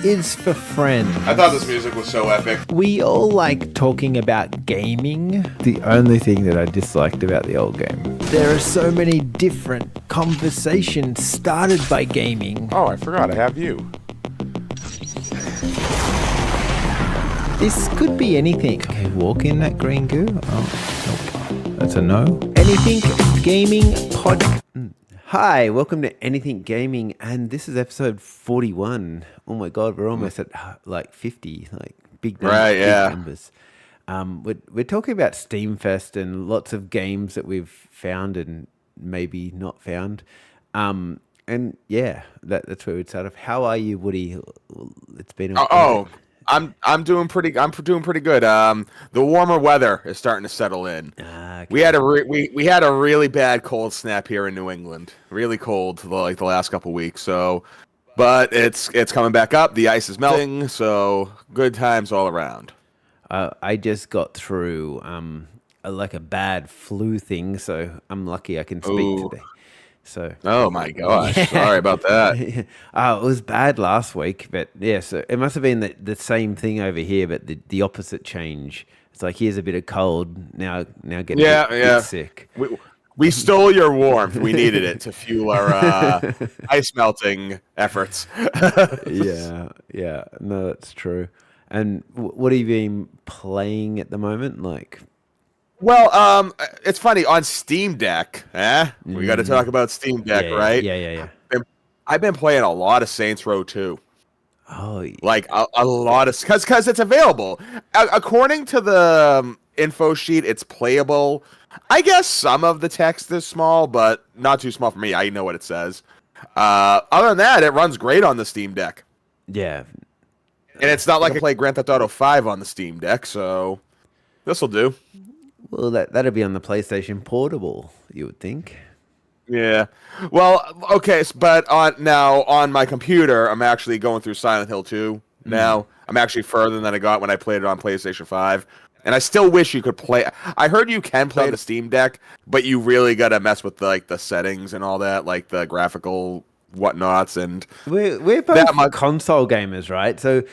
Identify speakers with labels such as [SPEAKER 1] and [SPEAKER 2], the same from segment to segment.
[SPEAKER 1] is for friends.
[SPEAKER 2] I thought this music was so epic.
[SPEAKER 1] We all like talking about gaming. The only thing that I disliked about the old game. There are so many different conversations started by gaming.
[SPEAKER 2] Oh, I forgot I have you.
[SPEAKER 1] This could be anything. Okay, walk in that green goo. Oh, nope. That's a no. Anything gaming pod. Hi, welcome to Anything Gaming, and this is episode 41. Oh my god, we're almost at like 50, like big numbers.
[SPEAKER 2] Right, yeah.
[SPEAKER 1] Big numbers. We're talking about Steamfest and lots of games that we've found and maybe not found. And yeah, that's where we'd start off. How are you, Woody? It's been a
[SPEAKER 2] I'm doing pretty good. The warmer weather is starting to settle in.
[SPEAKER 1] Okay.
[SPEAKER 2] We had a really bad cold snap here in New England. Really cold like the last couple weeks. So, but it's coming back up. The ice is melting. So good times all around.
[SPEAKER 1] I just got through like a bad flu thing, so I'm lucky I can speak today. So,
[SPEAKER 2] oh my gosh, yeah. Sorry about that.
[SPEAKER 1] It was bad last week, but yeah, so it must have been the same thing over here, but the opposite change. It's like, here's a bit of cold, now get a bit sick.
[SPEAKER 2] We stole your warmth. We needed it to fuel our ice melting efforts.
[SPEAKER 1] Yeah, no, that's true. And what have you been playing at the moment? Like,
[SPEAKER 2] well, it's funny, on Steam Deck. We got to talk about Steam Deck, right?
[SPEAKER 1] Yeah.
[SPEAKER 2] I've been playing a lot of Saints Row 2.
[SPEAKER 1] Oh,
[SPEAKER 2] like a lot of, because it's available. According to the info sheet, it's playable. I guess some of the text is small, but not too small for me. I know what it says. Other than that, it runs great on the Steam Deck.
[SPEAKER 1] Yeah.
[SPEAKER 2] And it's not like I play Grand Theft Auto 5 on the Steam Deck, so this will do.
[SPEAKER 1] Well, that'd be on the PlayStation Portable, you would think.
[SPEAKER 2] Yeah. Well, okay, but on my computer, I'm actually going through Silent Hill 2 now. I'm actually further than I got when I played it on PlayStation 5. And I still wish you could play. I heard you can play the Steam Deck, but you really got to mess with like the settings and all that, like the graphical whatnots. And
[SPEAKER 1] we're both console gamers, right? So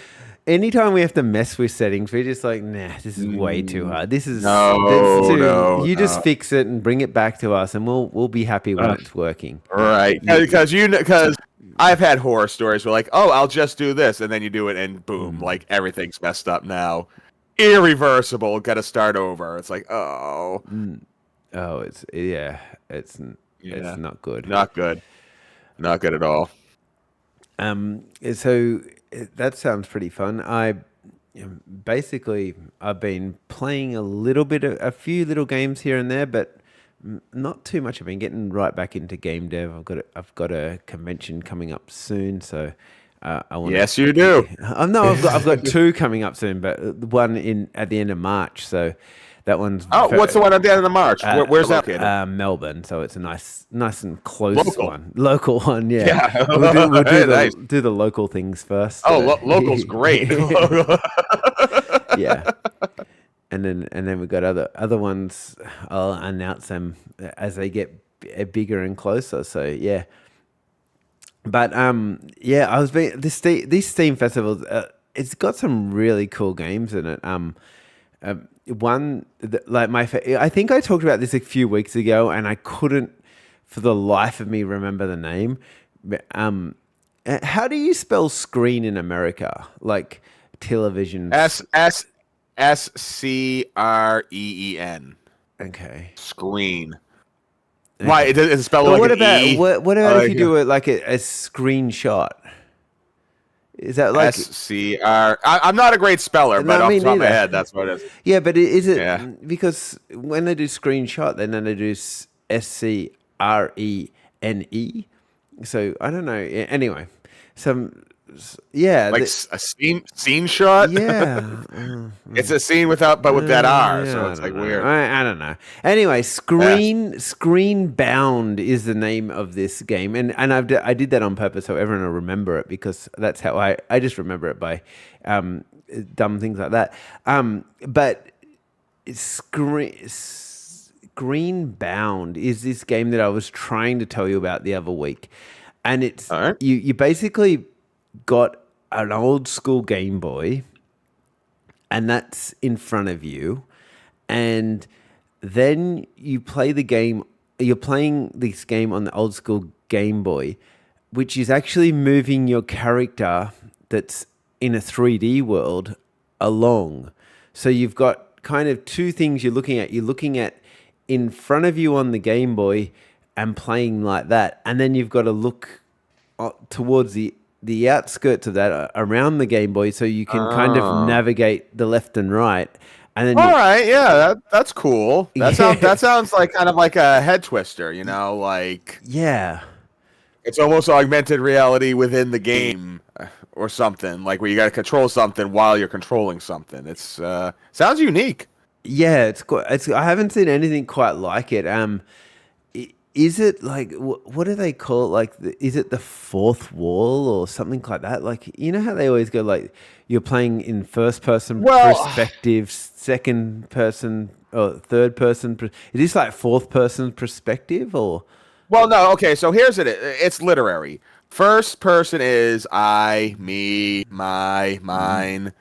[SPEAKER 1] anytime we have to mess with settings, we're just like, nah, this is way too hard. This is you just fix it and bring it back to us, and we'll be happy when it's working.
[SPEAKER 2] Right? Because I've had horror stories where like, oh, I'll just do this, and then you do it, and boom, like everything's messed up now, irreversible. Got to start over. It's like,
[SPEAKER 1] it's not good.
[SPEAKER 2] Not good at all.
[SPEAKER 1] So that sounds pretty fun. I've been playing a few little games here and there, but not too much. I've been getting right back into game dev. I've got a convention coming up soon, so I want.
[SPEAKER 2] Yes, you do.
[SPEAKER 1] No, I've got two coming up soon, but one at the end of March. So that one's.
[SPEAKER 2] What's the one at the end of March? Where's that located?
[SPEAKER 1] Melbourne. So it's a nice and close local one. Yeah.
[SPEAKER 2] We'll
[SPEAKER 1] do the local things first.
[SPEAKER 2] Local's great.
[SPEAKER 1] Yeah. And then we've got other ones. I'll announce them as they get bigger and closer. So yeah. But this Steam Festival. It's got some really cool games in it. One I think I talked about this a few weeks ago, and I couldn't for the life of me remember the name. How do you spell screen in America? Like television.
[SPEAKER 2] SCREEN.
[SPEAKER 1] Okay.
[SPEAKER 2] Screen.
[SPEAKER 1] Okay.
[SPEAKER 2] Why? Is it spelled like an E?
[SPEAKER 1] What about if you do it like a screenshot? Is that like
[SPEAKER 2] SCR? I'm not a great speller, but off the top of my head, that's what it is.
[SPEAKER 1] Yeah, but is it because when they do screenshot, then they do SCRENE? So I don't know. Anyway,
[SPEAKER 2] like a scene shot.
[SPEAKER 1] Yeah,
[SPEAKER 2] it's a scene with that R, so it's like weird.
[SPEAKER 1] I don't know. Anyway, Screen Bound is the name of this game, and I did that on purpose so everyone will remember it, because that's how I just remember it by dumb things like that. But Screen Bound is this game that I was trying to tell you about the other week, and it's you basically got an old school Game Boy, and that's in front of you, and then you play the game. You're playing this game on the old school Game Boy, which is actually moving your character that's in a 3D world along. So you've got kind of two things you're looking at. You're looking at in front of you on the Game Boy and playing like that, and then you've got to look towards the outskirts of that around the Game Boy, so you can kind of navigate the left and right. And then
[SPEAKER 2] All right, yeah, that's cool.
[SPEAKER 1] Yeah.
[SPEAKER 2] That sounds like kind of like a head twister, like
[SPEAKER 1] yeah,
[SPEAKER 2] it's almost augmented reality within the game or something, like where you got to control something while you're controlling something. It's sounds unique.
[SPEAKER 1] yeah, it's I haven't seen anything quite like it. Is it like what do they call it? Like, is it the fourth wall or something like that? Like, you know how they always go like you're playing in first person perspective, second person or third person. Is this like fourth person perspective or?
[SPEAKER 2] Well, no, okay, so here's it. It's literary. First person is I, me, my, mine.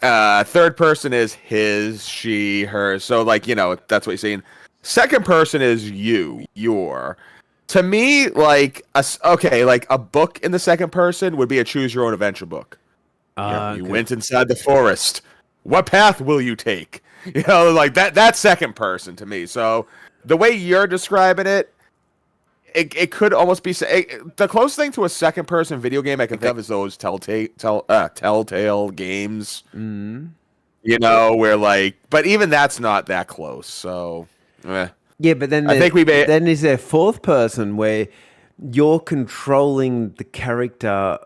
[SPEAKER 2] Third person is his, she, her. So, like, that's what you're saying. Second person is you, your. To me, like, like a book in the second person would be a choose your own adventure book. You went inside the forest. What path will you take? Like that's second person to me. So the way you're describing it, it could almost be the closest thing to a second person video game I can think of is those Telltale games. Where like, but even that's not that close. So
[SPEAKER 1] yeah, but then
[SPEAKER 2] I think
[SPEAKER 1] then is there fourth person where you're controlling the character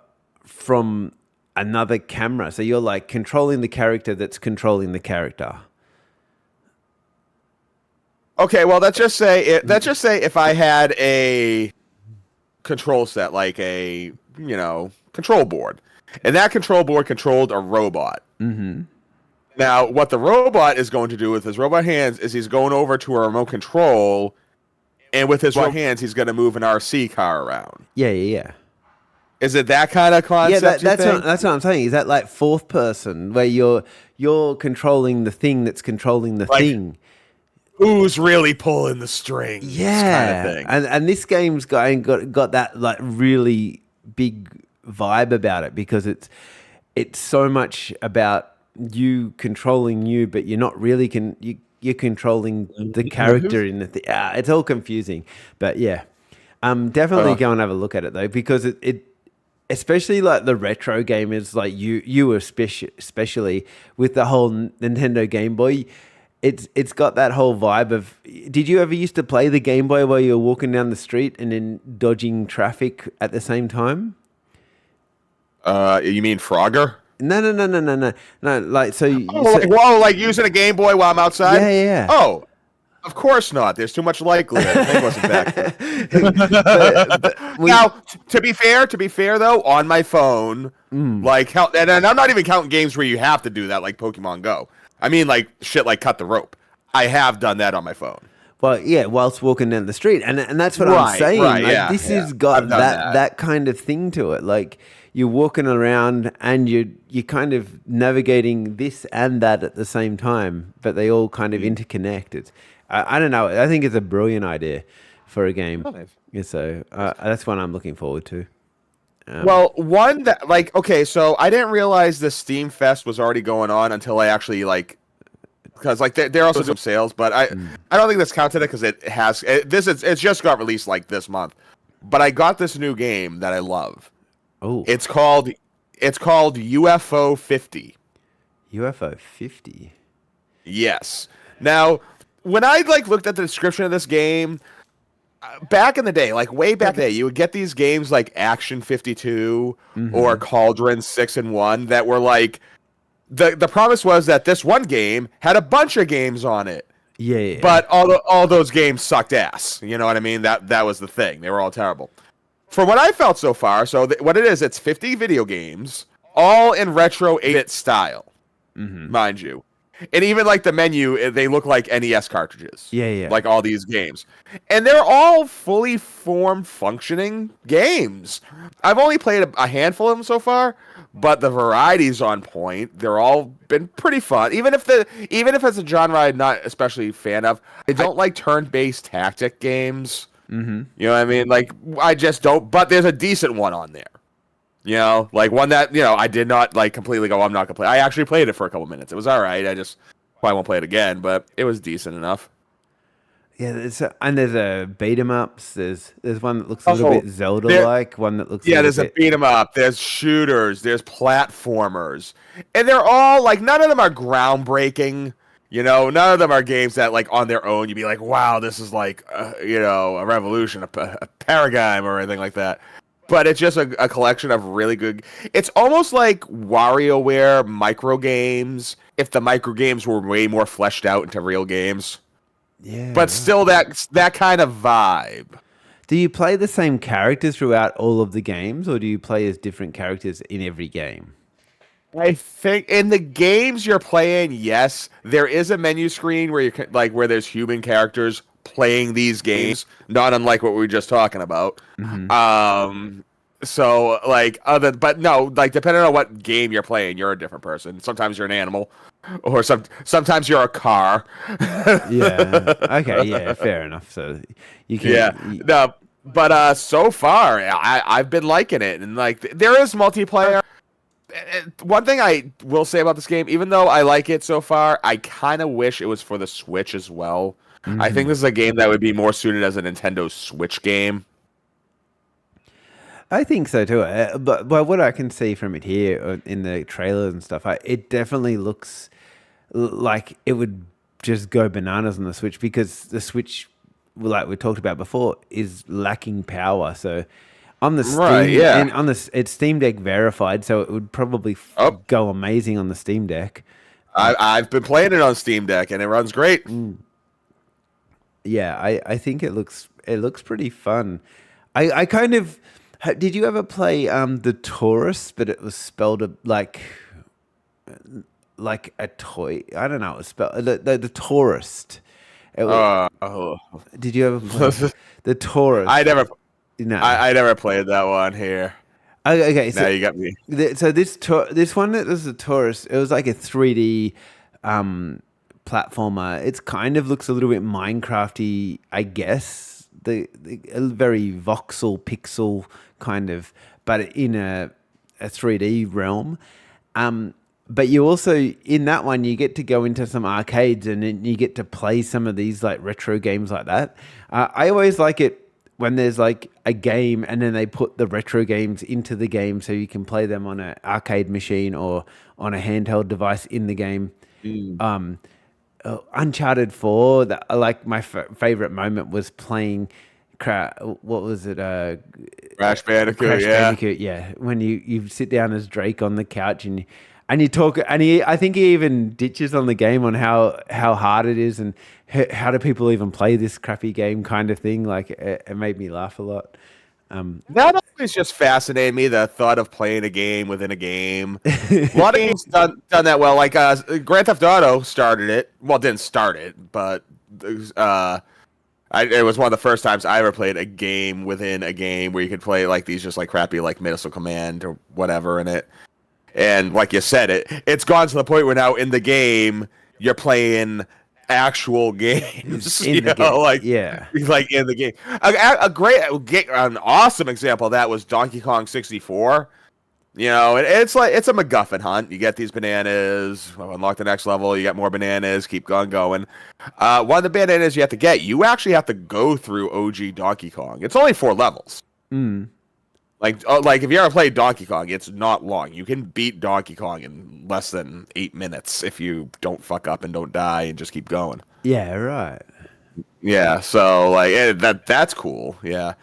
[SPEAKER 1] from another camera, so you're like controlling the character that's controlling the character.
[SPEAKER 2] Okay, well, let's just say if I had a control set, like a control board, and that control board controlled a robot.
[SPEAKER 1] Mm-hmm.
[SPEAKER 2] Now, what the robot is going to do with his robot hands is he's going over to a remote control, and with his robot hands, he's going to move an RC car around.
[SPEAKER 1] Yeah.
[SPEAKER 2] Is it that kind of concept?
[SPEAKER 1] Yeah, that's what I'm saying. Is that like fourth person where you're controlling the thing that's controlling the thing?
[SPEAKER 2] Who's really pulling the strings?
[SPEAKER 1] Yeah,
[SPEAKER 2] kind of thing.
[SPEAKER 1] And this game's got that like really big vibe about it because it's so much about you controlling you, but you're not really you're controlling the character in the thing. It's all confusing, but yeah, definitely go and have a look at it though because it especially like the retro gamers like you especially with the whole Nintendo Game Boy. It's got that whole vibe of. Did you ever used to play the Game Boy while you were walking down the street and then dodging traffic at the same time?
[SPEAKER 2] You mean Frogger?
[SPEAKER 1] No. Like so.
[SPEAKER 2] Like using a Game Boy while I'm outside?
[SPEAKER 1] Yeah.
[SPEAKER 2] Oh, of course not. There's too much likelihood. It wasn't back then. Now, to be fair though, on my phone, like and I'm not even counting games where you have to do that, like Pokemon Go. I mean, like shit, like cut the rope. I have done that on my phone.
[SPEAKER 1] Well, yeah, whilst walking down the street, and that's what I'm saying.
[SPEAKER 2] Right,
[SPEAKER 1] like, this has got that kind of thing to it. Like you're walking around and you're kind of navigating this and that at the same time, but they all kind of interconnect. It's I don't know. I think it's a brilliant idea for a game. Yeah, so that's one I'm looking forward to.
[SPEAKER 2] Well, one that okay, so I didn't realize the Steamfest was already going on until I actually because they're also doing sales, but I don't think that's counted because it's just got released like this month. But I got this new game that I love.
[SPEAKER 1] Oh,
[SPEAKER 2] it's called UFO 50.
[SPEAKER 1] UFO 50.
[SPEAKER 2] Yes. Now, when I looked at the description of this game. Back in the day, way back in the day, you would get these games like Action 52 or Cauldron 6 and 1 that were the promise was that this one game had a bunch of games on it.
[SPEAKER 1] Yeah.
[SPEAKER 2] But all those games sucked ass. You know what I mean? That was the thing. They were all terrible. From what I felt so far, what it is, it's 50 video games, all in retro 8-bit style, mind you. And even the menu, they look like NES cartridges.
[SPEAKER 1] Yeah.
[SPEAKER 2] Like all these games. And they're all fully formed, functioning games. I've only played a handful of them so far, but the variety's on point. They're all been pretty fun. Even if it's a genre I'm not especially a fan of, I don't like turn-based tactic games.
[SPEAKER 1] Mm-hmm.
[SPEAKER 2] You know what I mean? Like I just don't. But there's a decent one on there. You know, like one that I did not like completely go. I'm not gonna play. I actually played it for a couple minutes. It was all right. I just probably won't play it again, but it was decent enough.
[SPEAKER 1] Yeah, there's a beat 'em ups. There's one that looks a little bit Zelda like. One that looks a
[SPEAKER 2] Yeah,
[SPEAKER 1] little
[SPEAKER 2] there's a
[SPEAKER 1] bit.
[SPEAKER 2] beat 'em up. There's shooters. There's platformers, and they're all like none of them are groundbreaking. None of them are games that like on their own you'd be like, wow, this is like a revolution, a paradigm, or anything like that. But it's just a collection of really good. It's almost like WarioWare micro games if the micro games were way more fleshed out into real games.
[SPEAKER 1] Yeah.
[SPEAKER 2] But still, that kind of vibe.
[SPEAKER 1] Do you play the same characters throughout all of the games, or do you play as different characters in every game?
[SPEAKER 2] I think in the games you're playing, yes, there is a menu screen where where there's human characters playing these games, not unlike what we were just talking about.
[SPEAKER 1] Mm-hmm.
[SPEAKER 2] So like but no, like depending on what game you're playing, you're a different person. Sometimes you're an animal, or sometimes you're a car.
[SPEAKER 1] Yeah. Okay. Yeah. Fair enough. So you can.
[SPEAKER 2] Yeah. No, but so far I've been liking it, and like there is multiplayer. One thing I will say about this game, even though I like it so far, I kind of wish it was for the Switch as well. I think
[SPEAKER 1] Mhm.
[SPEAKER 2] this is a game that would be more suited as a Nintendo Switch game.
[SPEAKER 1] I think so too. But what I can see from it here in the trailers and stuff, it definitely looks like it would just go bananas on the Switch because the Switch, like we talked about before, is lacking power. So on the
[SPEAKER 2] Right,
[SPEAKER 1] Steam
[SPEAKER 2] yeah.
[SPEAKER 1] and on it's Steam Deck verified, so it would probably
[SPEAKER 2] Oh,
[SPEAKER 1] go amazing on the Steam Deck.
[SPEAKER 2] I've been playing it on Steam Deck and it runs great.
[SPEAKER 1] Yeah, I think it looks pretty fun. I kind of did you ever play the Tourist, but it was spelled like a toy. I don't know. It was spelled the Tourist.
[SPEAKER 2] Oh.
[SPEAKER 1] Did you ever play the Tourist?
[SPEAKER 2] I never
[SPEAKER 1] No.
[SPEAKER 2] I never played that one here.
[SPEAKER 1] Okay,
[SPEAKER 2] Now
[SPEAKER 1] so
[SPEAKER 2] you got me.
[SPEAKER 1] so this one that was a Tourist. It was like a 3D platformer. It's kind of looks a little bit Minecrafty, I guess. The a very voxel pixel kind of, but in a 3D realm. But you also in that one you get to go into some arcades and then you get to play some of these like retro games like that. I always like it when there's like a game and then they put the retro games into the game so you can play them on an arcade machine or on a handheld device in the game.
[SPEAKER 2] Mm.
[SPEAKER 1] Uncharted 4, like my favorite moment was playing what was it?
[SPEAKER 2] Crash Bandicoot,
[SPEAKER 1] Crash
[SPEAKER 2] yeah.
[SPEAKER 1] Bandicoot, yeah. When you sit down as Drake on the couch and you talk, and I think he even ditches on the game on how hard it is and how do people even play this crappy game kind of thing. Like it made me laugh a lot.
[SPEAKER 2] That always just fascinated me, the thought of playing a game within a game. A lot of games done that well. Like Grand Theft Auto started it. Well, didn't start it, but it was one of the first times I ever played a game within a game where you could play like these just like crappy like Missile Command or whatever in it. And like you said, it's gone to the point where now in the game you're playing actual games.
[SPEAKER 1] In the game, yeah.
[SPEAKER 2] like in the game. An awesome example of that was Donkey Kong 64. It's like it's a MacGuffin hunt. You get these bananas, unlock the next level. You get more bananas, keep going. One of the bananas you have to get, you actually have to go through OG Donkey Kong. It's only 4 levels.
[SPEAKER 1] Mm.
[SPEAKER 2] Like if you ever played Donkey Kong, it's not long. You can beat Donkey Kong in less than 8 minutes if you don't fuck up and don't die and just keep going.
[SPEAKER 1] Yeah, right.
[SPEAKER 2] Yeah, so like that's cool. Yeah.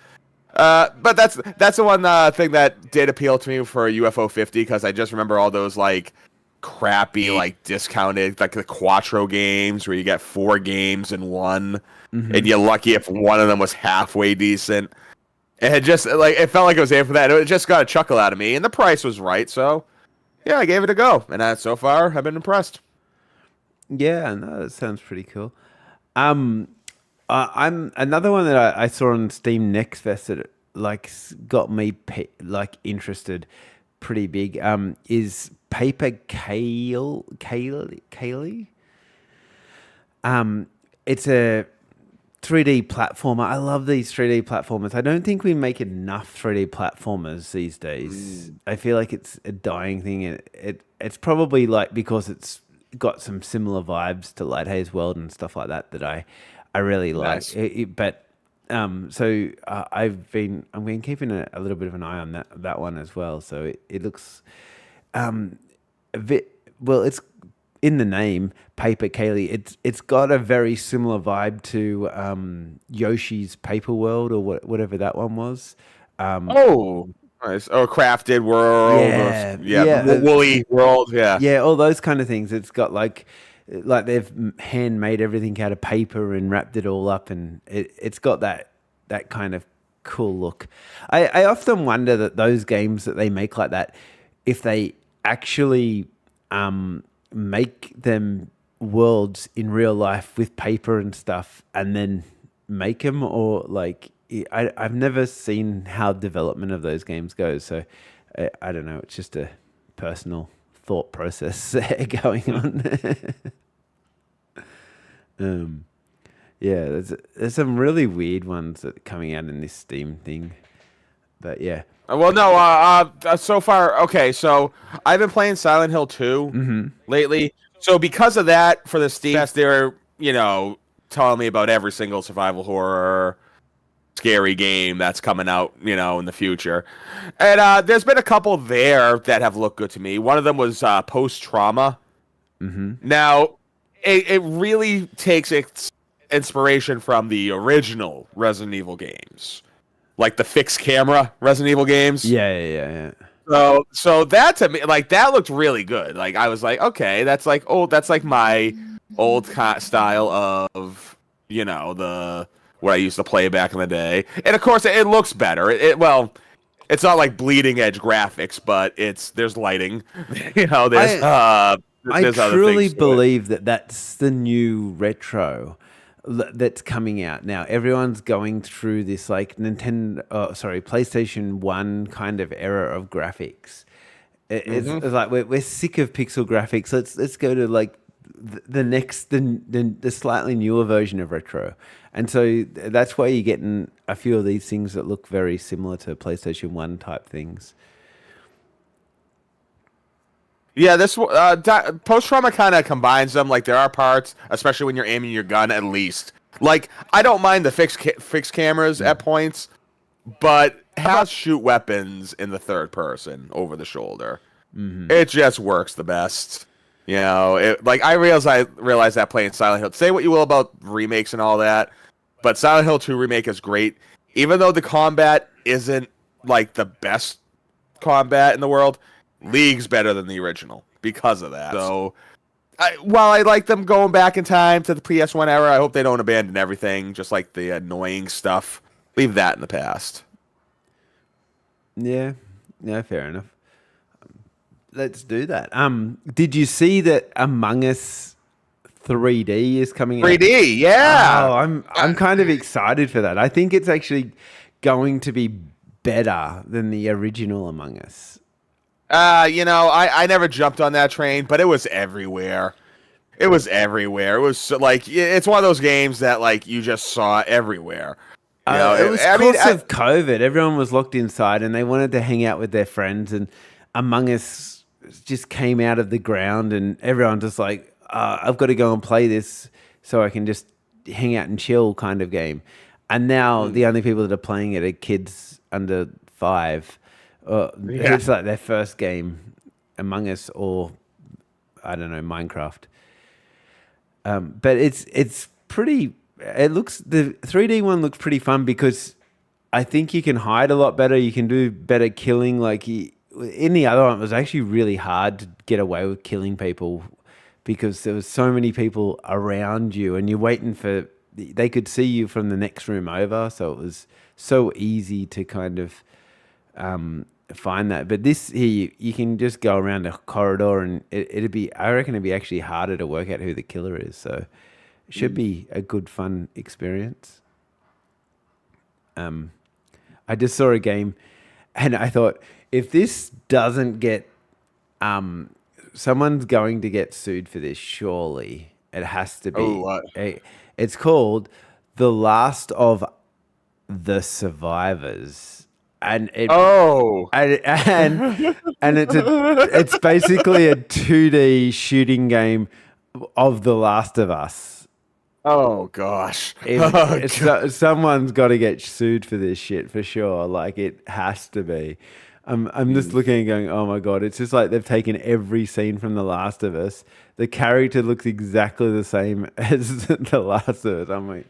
[SPEAKER 2] But that's the one thing that did appeal to me for UFO 50 because I just remember all those like crappy like discounted like the Quattro games where you get 4 games in one, and you're lucky if one of them was halfway decent. It just like it felt like it was there for that. It just got a chuckle out of me, and the price was right. So yeah, I gave it a go, and so far I've been impressed.
[SPEAKER 1] Yeah, no, that sounds pretty cool. I'm another one that I saw on Steam Next Fest that got me like interested, pretty big. Is Paper Kaylee? It's a 3D platformer. I love these 3D platformers. I don't think we make enough 3D platformers these days. I feel like it's a dying thing. It's probably like because it's got some similar vibes to Light Haze World and stuff like that I really like.
[SPEAKER 2] Nice.
[SPEAKER 1] But I've been keeping a little bit of an eye on that one as well. So it looks a bit, well, it's in the name Paper Kaylee. It's got a very similar vibe to Yoshi's Paper World or whatever that one was.
[SPEAKER 2] Oh, nice. Or Crafted World.
[SPEAKER 1] Yeah,
[SPEAKER 2] Or, yeah.
[SPEAKER 1] yeah,
[SPEAKER 2] Woolly World. Yeah.
[SPEAKER 1] yeah, all those kind of things. It's got like they've handmade everything out of paper and wrapped it all up, and it's got that kind of cool look. I often wonder that those games that they make like that, if they actually make them worlds in real life with paper and stuff and then make them, or like I've never seen how development of those games goes, so I don't know, it's just a personal thought process there going on. Yeah, there's some really weird ones that are coming out in this Steam thing, but yeah.
[SPEAKER 2] Well, no. So far, okay. So I've been playing Silent Hill 2 lately. So because of that, for the Steam Fest, they're telling me about every single survival horror, scary game that's coming out, in the future. And there's been a couple there that have looked good to me. One of them was Post Trauma. Now, it really takes its inspiration from the original Resident Evil games, like the fixed camera Resident Evil games.
[SPEAKER 1] Yeah.
[SPEAKER 2] So that to me, like, that looked really good. Like, I was like, okay, that's like my old style of the what I used to play back in the day. And of course, it looks better. Well, it's not like bleeding edge graphics, but there's lighting. There's
[SPEAKER 1] I
[SPEAKER 2] other
[SPEAKER 1] truly
[SPEAKER 2] things to it.
[SPEAKER 1] believe that that's the new retro that's coming out now. Everyone's going through this like PlayStation 1 kind of era of graphics. It's like we're sick of pixel graphics. Let's go to like the next the slightly newer version of retro. And so that's why you're getting a few of these things that look very similar to PlayStation 1 type things.
[SPEAKER 2] Yeah, this Post Trauma kind of combines them. Like, there are parts, especially when you're aiming your gun, at least. Like, I don't mind the fixed cameras at points, but how shoot weapons in the third person over the shoulder? It just works the best. I realize that playing Silent Hill. Say what you will about remakes and all that, but Silent Hill 2 remake is great. Even though the combat isn't like the best combat in the world, leagues better than the original because of that. So, while I like them going back in time to the PS1 era, I hope they don't abandon everything, just like the annoying stuff. Leave that in the past.
[SPEAKER 1] Yeah, fair enough. Let's do that. Did you see that Among Us 3D is coming out?
[SPEAKER 2] 3D, yeah.
[SPEAKER 1] Oh, I'm kind of excited for that. I think it's actually going to be better than the original Among Us.
[SPEAKER 2] I never jumped on that train, but it was everywhere. It was everywhere. It was it's one of those games that like you just saw everywhere.
[SPEAKER 1] It was because of COVID. Everyone was locked inside and they wanted to hang out with their friends, and Among Us just came out of the ground, and everyone just like, I've got to go and play this so I can just hang out and chill kind of game. And now the only people that are playing it are kids under 5. It's like their first game, Among Us, or I don't know, Minecraft. But it's pretty. It looks, the 3D one looks pretty fun because I think you can hide a lot better. You can do better killing. Like in the other one, it was actually really hard to get away with killing people because there was so many people around you, and you're waiting for. They could see you from the next room over, so it was so easy to kind of find that. But this here, you can just go around a corridor, and I reckon it'd be actually harder to work out who the killer is. So it should be a good, fun experience. I just saw a game, and I thought if this doesn't get someone's going to get sued for this, surely. It has to
[SPEAKER 2] Oh,
[SPEAKER 1] be. It's called The Last of the Survivors. And it
[SPEAKER 2] oh,
[SPEAKER 1] and it's basically a 2D shooting game of The Last of Us.
[SPEAKER 2] oh gosh.
[SPEAKER 1] Someone's got to get sued for this shit for sure. Like it has to be. I'm just looking and going, oh my god! It's just like they've taken every scene from The Last of Us. The character looks exactly the same as The Last of Us. I'm like,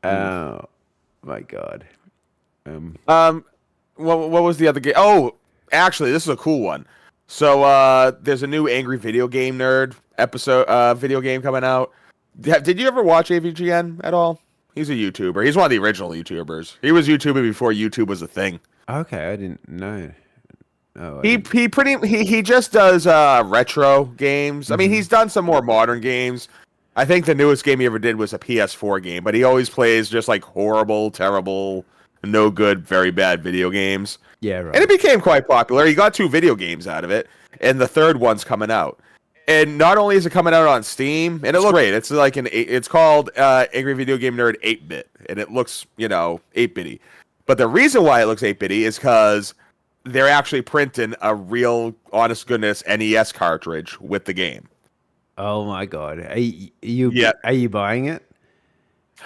[SPEAKER 1] oh my god.
[SPEAKER 2] What was the other game? Oh, actually, this is a cool one. So, there's a new Angry Video Game Nerd video game coming out. Did you ever watch AVGN at all? He's a YouTuber. He's one of the original YouTubers. He was YouTubing before YouTube was a thing.
[SPEAKER 1] Okay, I didn't know. Oh,
[SPEAKER 2] He just does retro games. I mean, he's done some more modern games. I think the newest game he ever did was a PS4 game, but he always plays just like horrible, terrible, no good, very bad video games.
[SPEAKER 1] Yeah, right.
[SPEAKER 2] And it became quite popular. He got 2 video games out of it, and the third one's coming out. And not only is it coming out on Steam, and it looks great. It's like it's called Angry Video Game Nerd 8-bit, and it looks 8-bitty. But the reason why it looks 8-bitty is because they're actually printing a real, honest goodness NES cartridge with the game.
[SPEAKER 1] Oh my god! Are you buying it?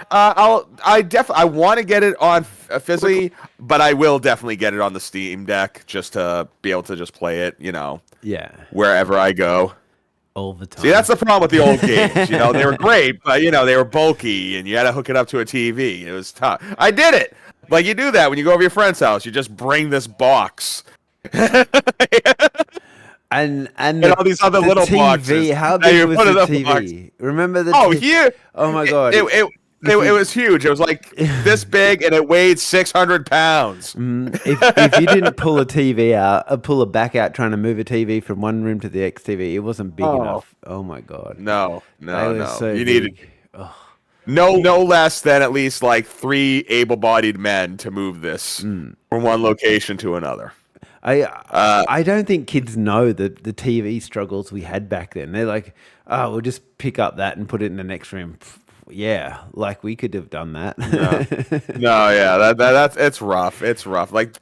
[SPEAKER 2] I want to get it on physically, but I will definitely get it on the Steam Deck just to be able to just play it,
[SPEAKER 1] Yeah,
[SPEAKER 2] wherever I go.
[SPEAKER 1] all the time.
[SPEAKER 2] See, that's the problem with the old games. They were great, but they were bulky, and you had to hook it up to a TV. It was tough. I did it. Like you do that when you go over your friend's house. You just bring this box.
[SPEAKER 1] And
[SPEAKER 2] all these other little
[SPEAKER 1] TV,
[SPEAKER 2] boxes.
[SPEAKER 1] How big was the TV?
[SPEAKER 2] Box.
[SPEAKER 1] Remember the
[SPEAKER 2] here.
[SPEAKER 1] Oh my god.
[SPEAKER 2] It was huge. It was like this big, and it weighed 600 pounds.
[SPEAKER 1] If you didn't pull a back out trying to move a TV from one room to the next TV, it wasn't big enough. Oh my god.
[SPEAKER 2] No.
[SPEAKER 1] So
[SPEAKER 2] you
[SPEAKER 1] big.
[SPEAKER 2] needed no less than at least like 3 able-bodied men to move this from one location to another.
[SPEAKER 1] I don't think kids know the TV struggles we had back then. They're like, oh, we'll just pick up that and put it in the next room. Yeah, like we could have done that.
[SPEAKER 2] That's it's rough. It's rough. Like,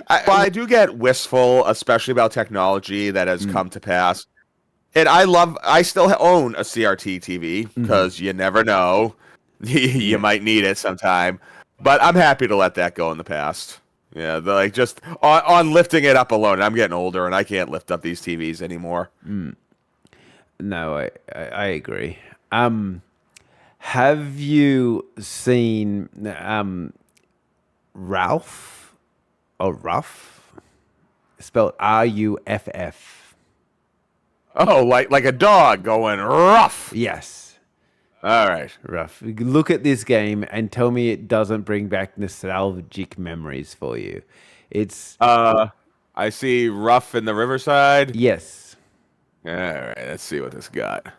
[SPEAKER 2] I do get wistful, especially about technology that has come to pass. And I still own a CRT TV because you never know, you might need it sometime. But I'm happy to let that go in the past. Yeah, just on lifting it up alone. I'm getting older and I can't lift up these TVs anymore.
[SPEAKER 1] No, I agree. Have you seen Ralph or Ruff? Spelled RUFF.
[SPEAKER 2] Oh, like a dog going rough.
[SPEAKER 1] Yes.
[SPEAKER 2] All right.
[SPEAKER 1] Rough. Look at this game and tell me it doesn't bring back nostalgic memories for you. It's
[SPEAKER 2] I see Rough in the Riverside.
[SPEAKER 1] Yes.
[SPEAKER 2] All right, let's see what this got.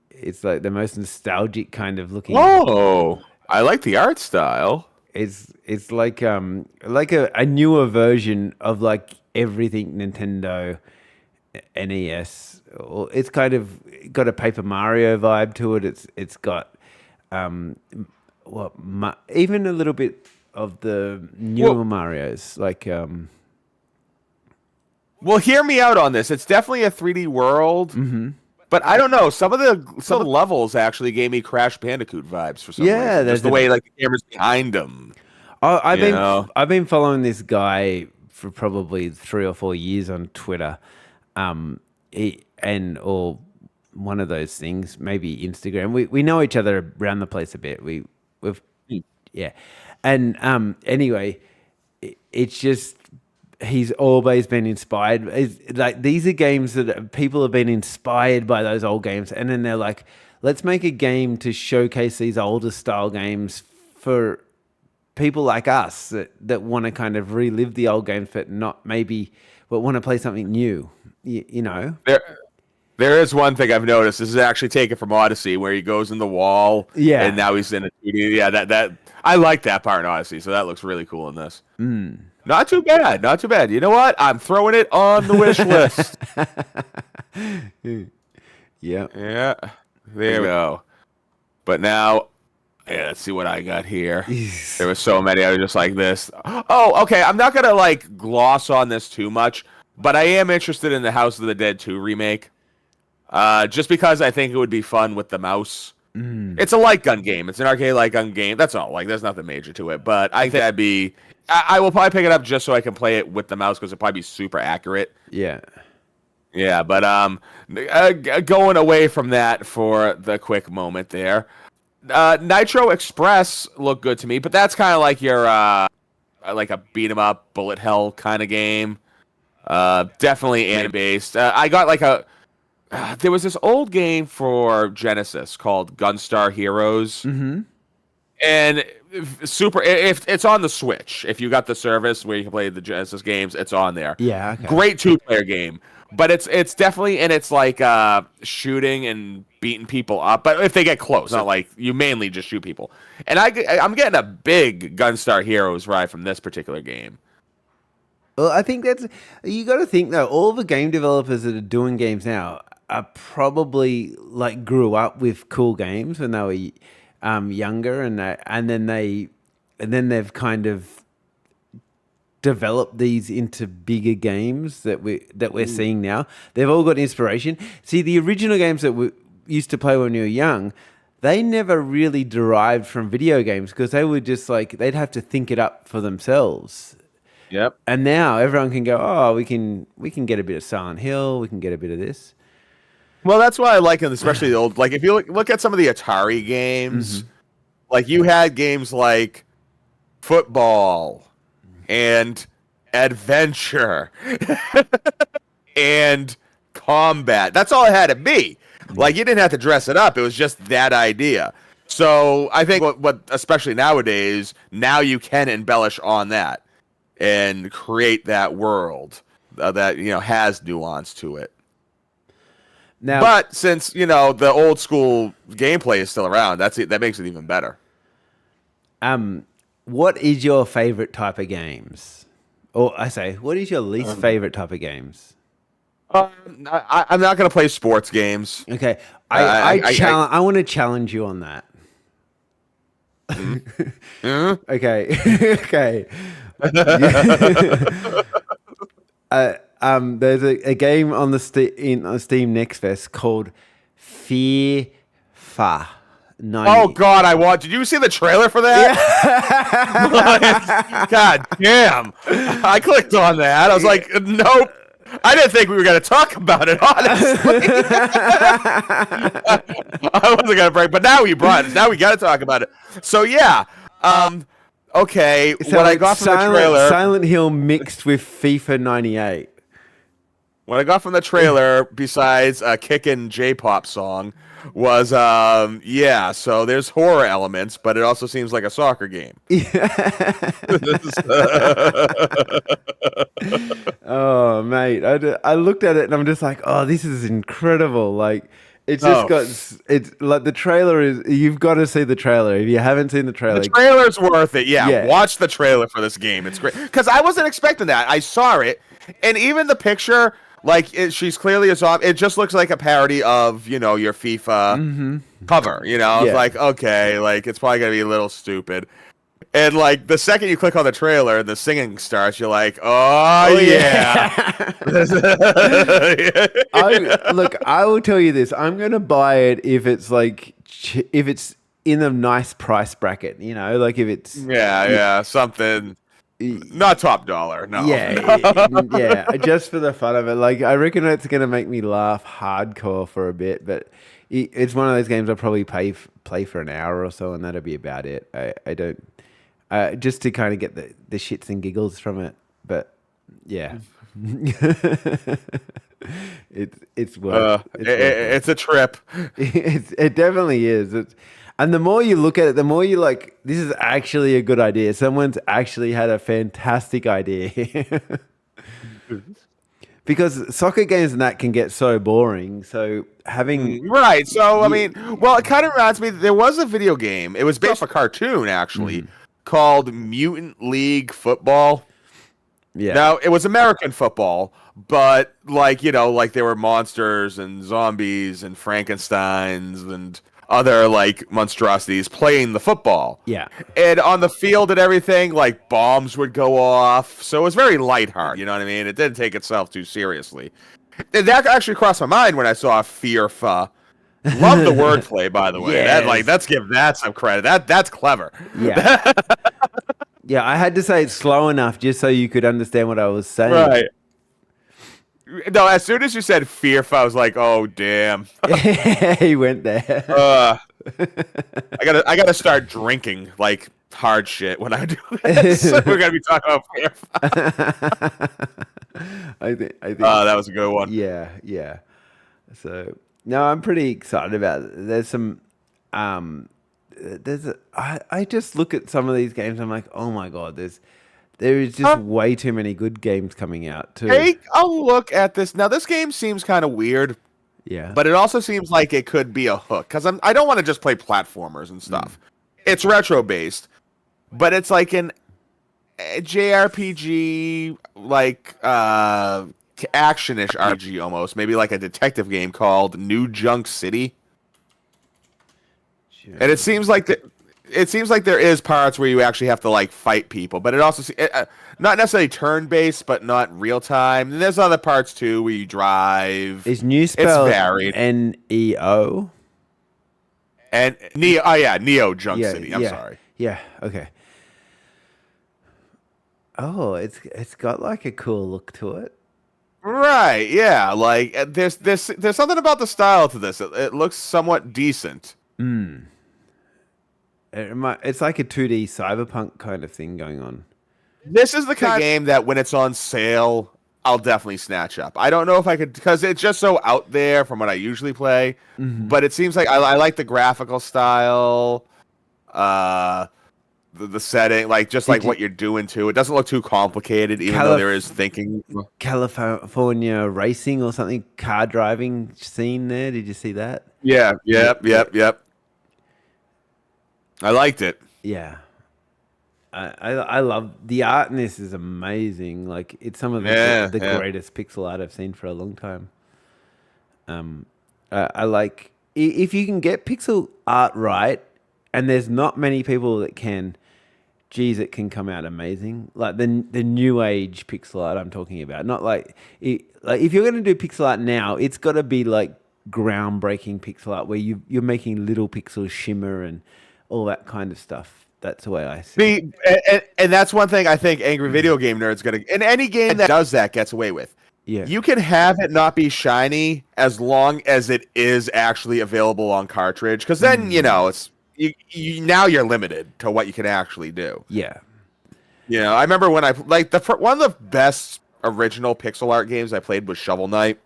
[SPEAKER 1] It's like the most nostalgic kind of looking.
[SPEAKER 2] Oh, I like the art style.
[SPEAKER 1] It's like a newer version of like everything Nintendo NES. It's kind of got a Paper Mario vibe to it. It's got even a little bit of the newer Marios, like
[SPEAKER 2] Well, hear me out on this. It's definitely a 3D world, but I don't know. Some of the levels actually gave me Crash Bandicoot vibes for some reason. Just the way like the camera's behind them.
[SPEAKER 1] I've been following this guy for probably 3 or 4 years on Twitter, or one of those things, maybe Instagram. We know each other around the place a bit. And anyway, it's just he's always been inspired. Like these are games that people have been inspired by those old games, and then they're like, let's make a game to showcase these older style games for people like us that want to kind of relive the old games, but want to play something new. You know.
[SPEAKER 2] There is one thing I've noticed. This is actually taken from Odyssey, where he goes in the wall. Yeah. And now he's in a 2D. Yeah, that I like that part in Odyssey, so that looks really cool in this. Not too bad. Not too bad. You know what? I'm throwing it on the wish list.
[SPEAKER 1] Yeah.
[SPEAKER 2] Yeah. There we go. But now, yeah, let's see what I got here. There were so many. I was just like this. Oh, okay. I'm not gonna like gloss on this too much, but I am interested in the House of the Dead 2 remake. Just because I think it would be fun with the mouse. It's a light gun game. It's an arcade light gun game. That's all. Like, there's nothing major to it. But I think that'd be. I will probably pick it up just so I can play it with the mouse because it'll probably be super accurate.
[SPEAKER 1] Yeah.
[SPEAKER 2] Yeah, but going away from that for the quick moment there. Nitro Express looked good to me, but that's kind of like your like a beat 'em up bullet hell kind of game. Definitely anime based. I got like a there was this old game for Genesis called Gunstar Heroes. And if it's on the Switch, if you got the service where you can play the Genesis games, it's on there.
[SPEAKER 1] Yeah. Okay.
[SPEAKER 2] Great 2-player game. But it's definitely, and it's like shooting and beating people up. But if they get close, not like you mainly just shoot people. And I'm getting a big Gunstar Heroes ride from this particular game.
[SPEAKER 1] Well, I think you got to think though. All the game developers that are doing games now are probably like grew up with cool games when they were younger, and then they've kind of develop these into bigger games that we're seeing now. They've all got inspiration. See, the original games that we used to play when we were young, they never really derived from video games because they were just like they'd have to think it up for themselves.
[SPEAKER 2] Yep.
[SPEAKER 1] And now everyone can go, oh, we can get a bit of Silent Hill, we can get a bit of this.
[SPEAKER 2] Well, that's why I like it, especially the old. Like if you look at some of the Atari games, like you had games like Football and Adventure and Combat. That's all it had to be. Like you didn't have to dress it up. It was just that idea. So I think what especially nowadays, now you can embellish on that and create that world that has nuance to it.
[SPEAKER 1] Now,
[SPEAKER 2] but since the old school gameplay is still around, that makes it even better.
[SPEAKER 1] What is your favorite type of games? Or what is your least favorite type of games?
[SPEAKER 2] I'm not going to play sports games.
[SPEAKER 1] Okay, I want to challenge you on that. Okay. There's a game on the Steam Next Fest called FIFA 90.
[SPEAKER 2] Oh God, did you see the trailer for that? Yeah. God damn! I clicked on that. I was like, nope. I didn't think we were going to talk about it, honestly. I wasn't going to break, but now we brought it. Now we got to talk about it. So yeah. Okay.
[SPEAKER 1] So
[SPEAKER 2] what I got from the trailer,
[SPEAKER 1] Silent Hill mixed with FIFA 98.
[SPEAKER 2] What I got from the trailer, besides a kickin' J-pop song, was so there's horror elements, but it also seems like a soccer game.
[SPEAKER 1] Oh, mate, I looked at it and I'm just like, oh, this is incredible. Like, it's like the trailer is. You've got to see the trailer. If you haven't seen the trailer,
[SPEAKER 2] the trailer's worth it. Yeah, watch the trailer for this game. It's great because I wasn't expecting that. I saw it, and even the picture. Like, she's clearly a zombie. It just looks like a parody of, your FIFA cover, It's like, okay, like, it's probably going to be a little stupid. And, like, the second you click on the trailer and the singing starts, you're like, oh yeah.
[SPEAKER 1] Look, I will tell you this. I'm going to buy it if it's, like, if it's in a nice price bracket, like if it's...
[SPEAKER 2] Yeah, something... Not top dollar, no.
[SPEAKER 1] Yeah, just for the fun of it. Like, I reckon it's going to make me laugh hardcore for a bit, but it's one of those games I'll probably play for an hour or so, and that'll be about it. I don't... just to kind of get the shits and giggles from it, but yeah. It's worth it.
[SPEAKER 2] It's a trip.
[SPEAKER 1] It definitely is. And the more you look at it, the more you're like, this is actually a good idea. Someone's actually had a fantastic idea. Because soccer games and that can get so boring. So having...
[SPEAKER 2] Right. So, it kind of reminds me, there was a video game. It was based off a cartoon, actually, called Mutant League Football.
[SPEAKER 1] Yeah.
[SPEAKER 2] Now, it was American football, but like, like there were monsters and zombies and Frankensteins and other like monstrosities playing the football.
[SPEAKER 1] Yeah.
[SPEAKER 2] And on the field and everything, like bombs would go off. So it was very lighthearted, you know what I mean? It didn't take itself too seriously. And that actually crossed my mind when I saw FIFA. Love the wordplay, by the way.
[SPEAKER 1] Yes.
[SPEAKER 2] Let's give that some credit. That's clever.
[SPEAKER 1] Yeah. Yeah, I had to say it slow enough just so you could understand what I was saying.
[SPEAKER 2] Right. No, as soon as you said FIFA, I was like, oh damn.
[SPEAKER 1] He went there.
[SPEAKER 2] I gotta start drinking like hard shit when I do this. We're gonna be talking about FIFA.
[SPEAKER 1] I think.
[SPEAKER 2] That was a good one.
[SPEAKER 1] Yeah, yeah. So no, I'm pretty excited about it. I just look at some of these games. I'm like, oh my god, there is just way too many good games coming out too.
[SPEAKER 2] Take a look at this. Now, this game seems kind of weird.
[SPEAKER 1] Yeah,
[SPEAKER 2] But it also seems like it could be a hook because I don't want to just play platformers and stuff. It's retro based, but it's like a JRPG, like actionish RPG almost, maybe like a detective game called New Junk City.
[SPEAKER 1] sure.
[SPEAKER 2] And it seems like there is parts where you actually have to like fight people, but it also not necessarily turn based, but not real time. And there's other parts too where you drive.
[SPEAKER 1] Is new spelled
[SPEAKER 2] It's varied.
[SPEAKER 1] NEO?
[SPEAKER 2] And Neo, oh yeah, Neo Junk
[SPEAKER 1] Yeah,
[SPEAKER 2] City. I'm
[SPEAKER 1] yeah,
[SPEAKER 2] sorry.
[SPEAKER 1] Yeah. Okay. Oh, it's got like a cool look to it.
[SPEAKER 2] Right? Yeah. Like there's something about the style to this. It looks somewhat decent.
[SPEAKER 1] It's like a 2D cyberpunk kind of thing going on.
[SPEAKER 2] This is the kind of game that when it's on sale, I'll definitely snatch up. I don't know if I could because it's just so out there from what I usually play. But it seems like I like the graphical style, the setting, like just like what you're doing too. It doesn't look too complicated, even though there is thinking.
[SPEAKER 1] California racing or something, car driving scene there. Did you see that?
[SPEAKER 2] Yeah. Yep. I liked it.
[SPEAKER 1] Yeah. I love the art in this is amazing. Like it's some of the greatest pixel art I've seen for a long time. I like if you can get pixel art right, and there's not many people that can. Geez, it can come out amazing. Like the new age pixel art I'm talking about, not like if you're going to do pixel art now, it's got to be like groundbreaking pixel art where you're making little pixels shimmer and all that kind of stuff. That's the way I see it.
[SPEAKER 2] And that's one thing I think angry video game nerds gonna. And any game that does that gets away with.
[SPEAKER 1] Yeah,
[SPEAKER 2] you can have it not be shiny as long as it is actually available on cartridge, because then it's now you're limited to what you can actually do.
[SPEAKER 1] Yeah,
[SPEAKER 2] I remember when I like one of the best original pixel art games I played was Shovel Knight.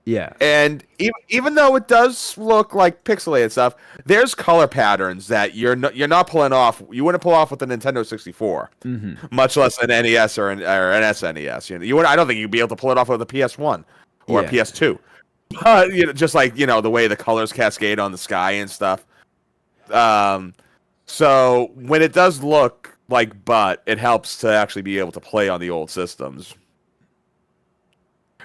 [SPEAKER 1] Yeah,
[SPEAKER 2] and even though it does look like pixelated stuff, there's color patterns that you're not pulling off. You wouldn't pull off with the Nintendo 64, much less an NES or an SNES. I don't think you'd be able to pull it off with a PS1 or a PS2. But just like the way the colors cascade on the sky and stuff. So when it does look like butt, it helps to actually be able to play on the old systems.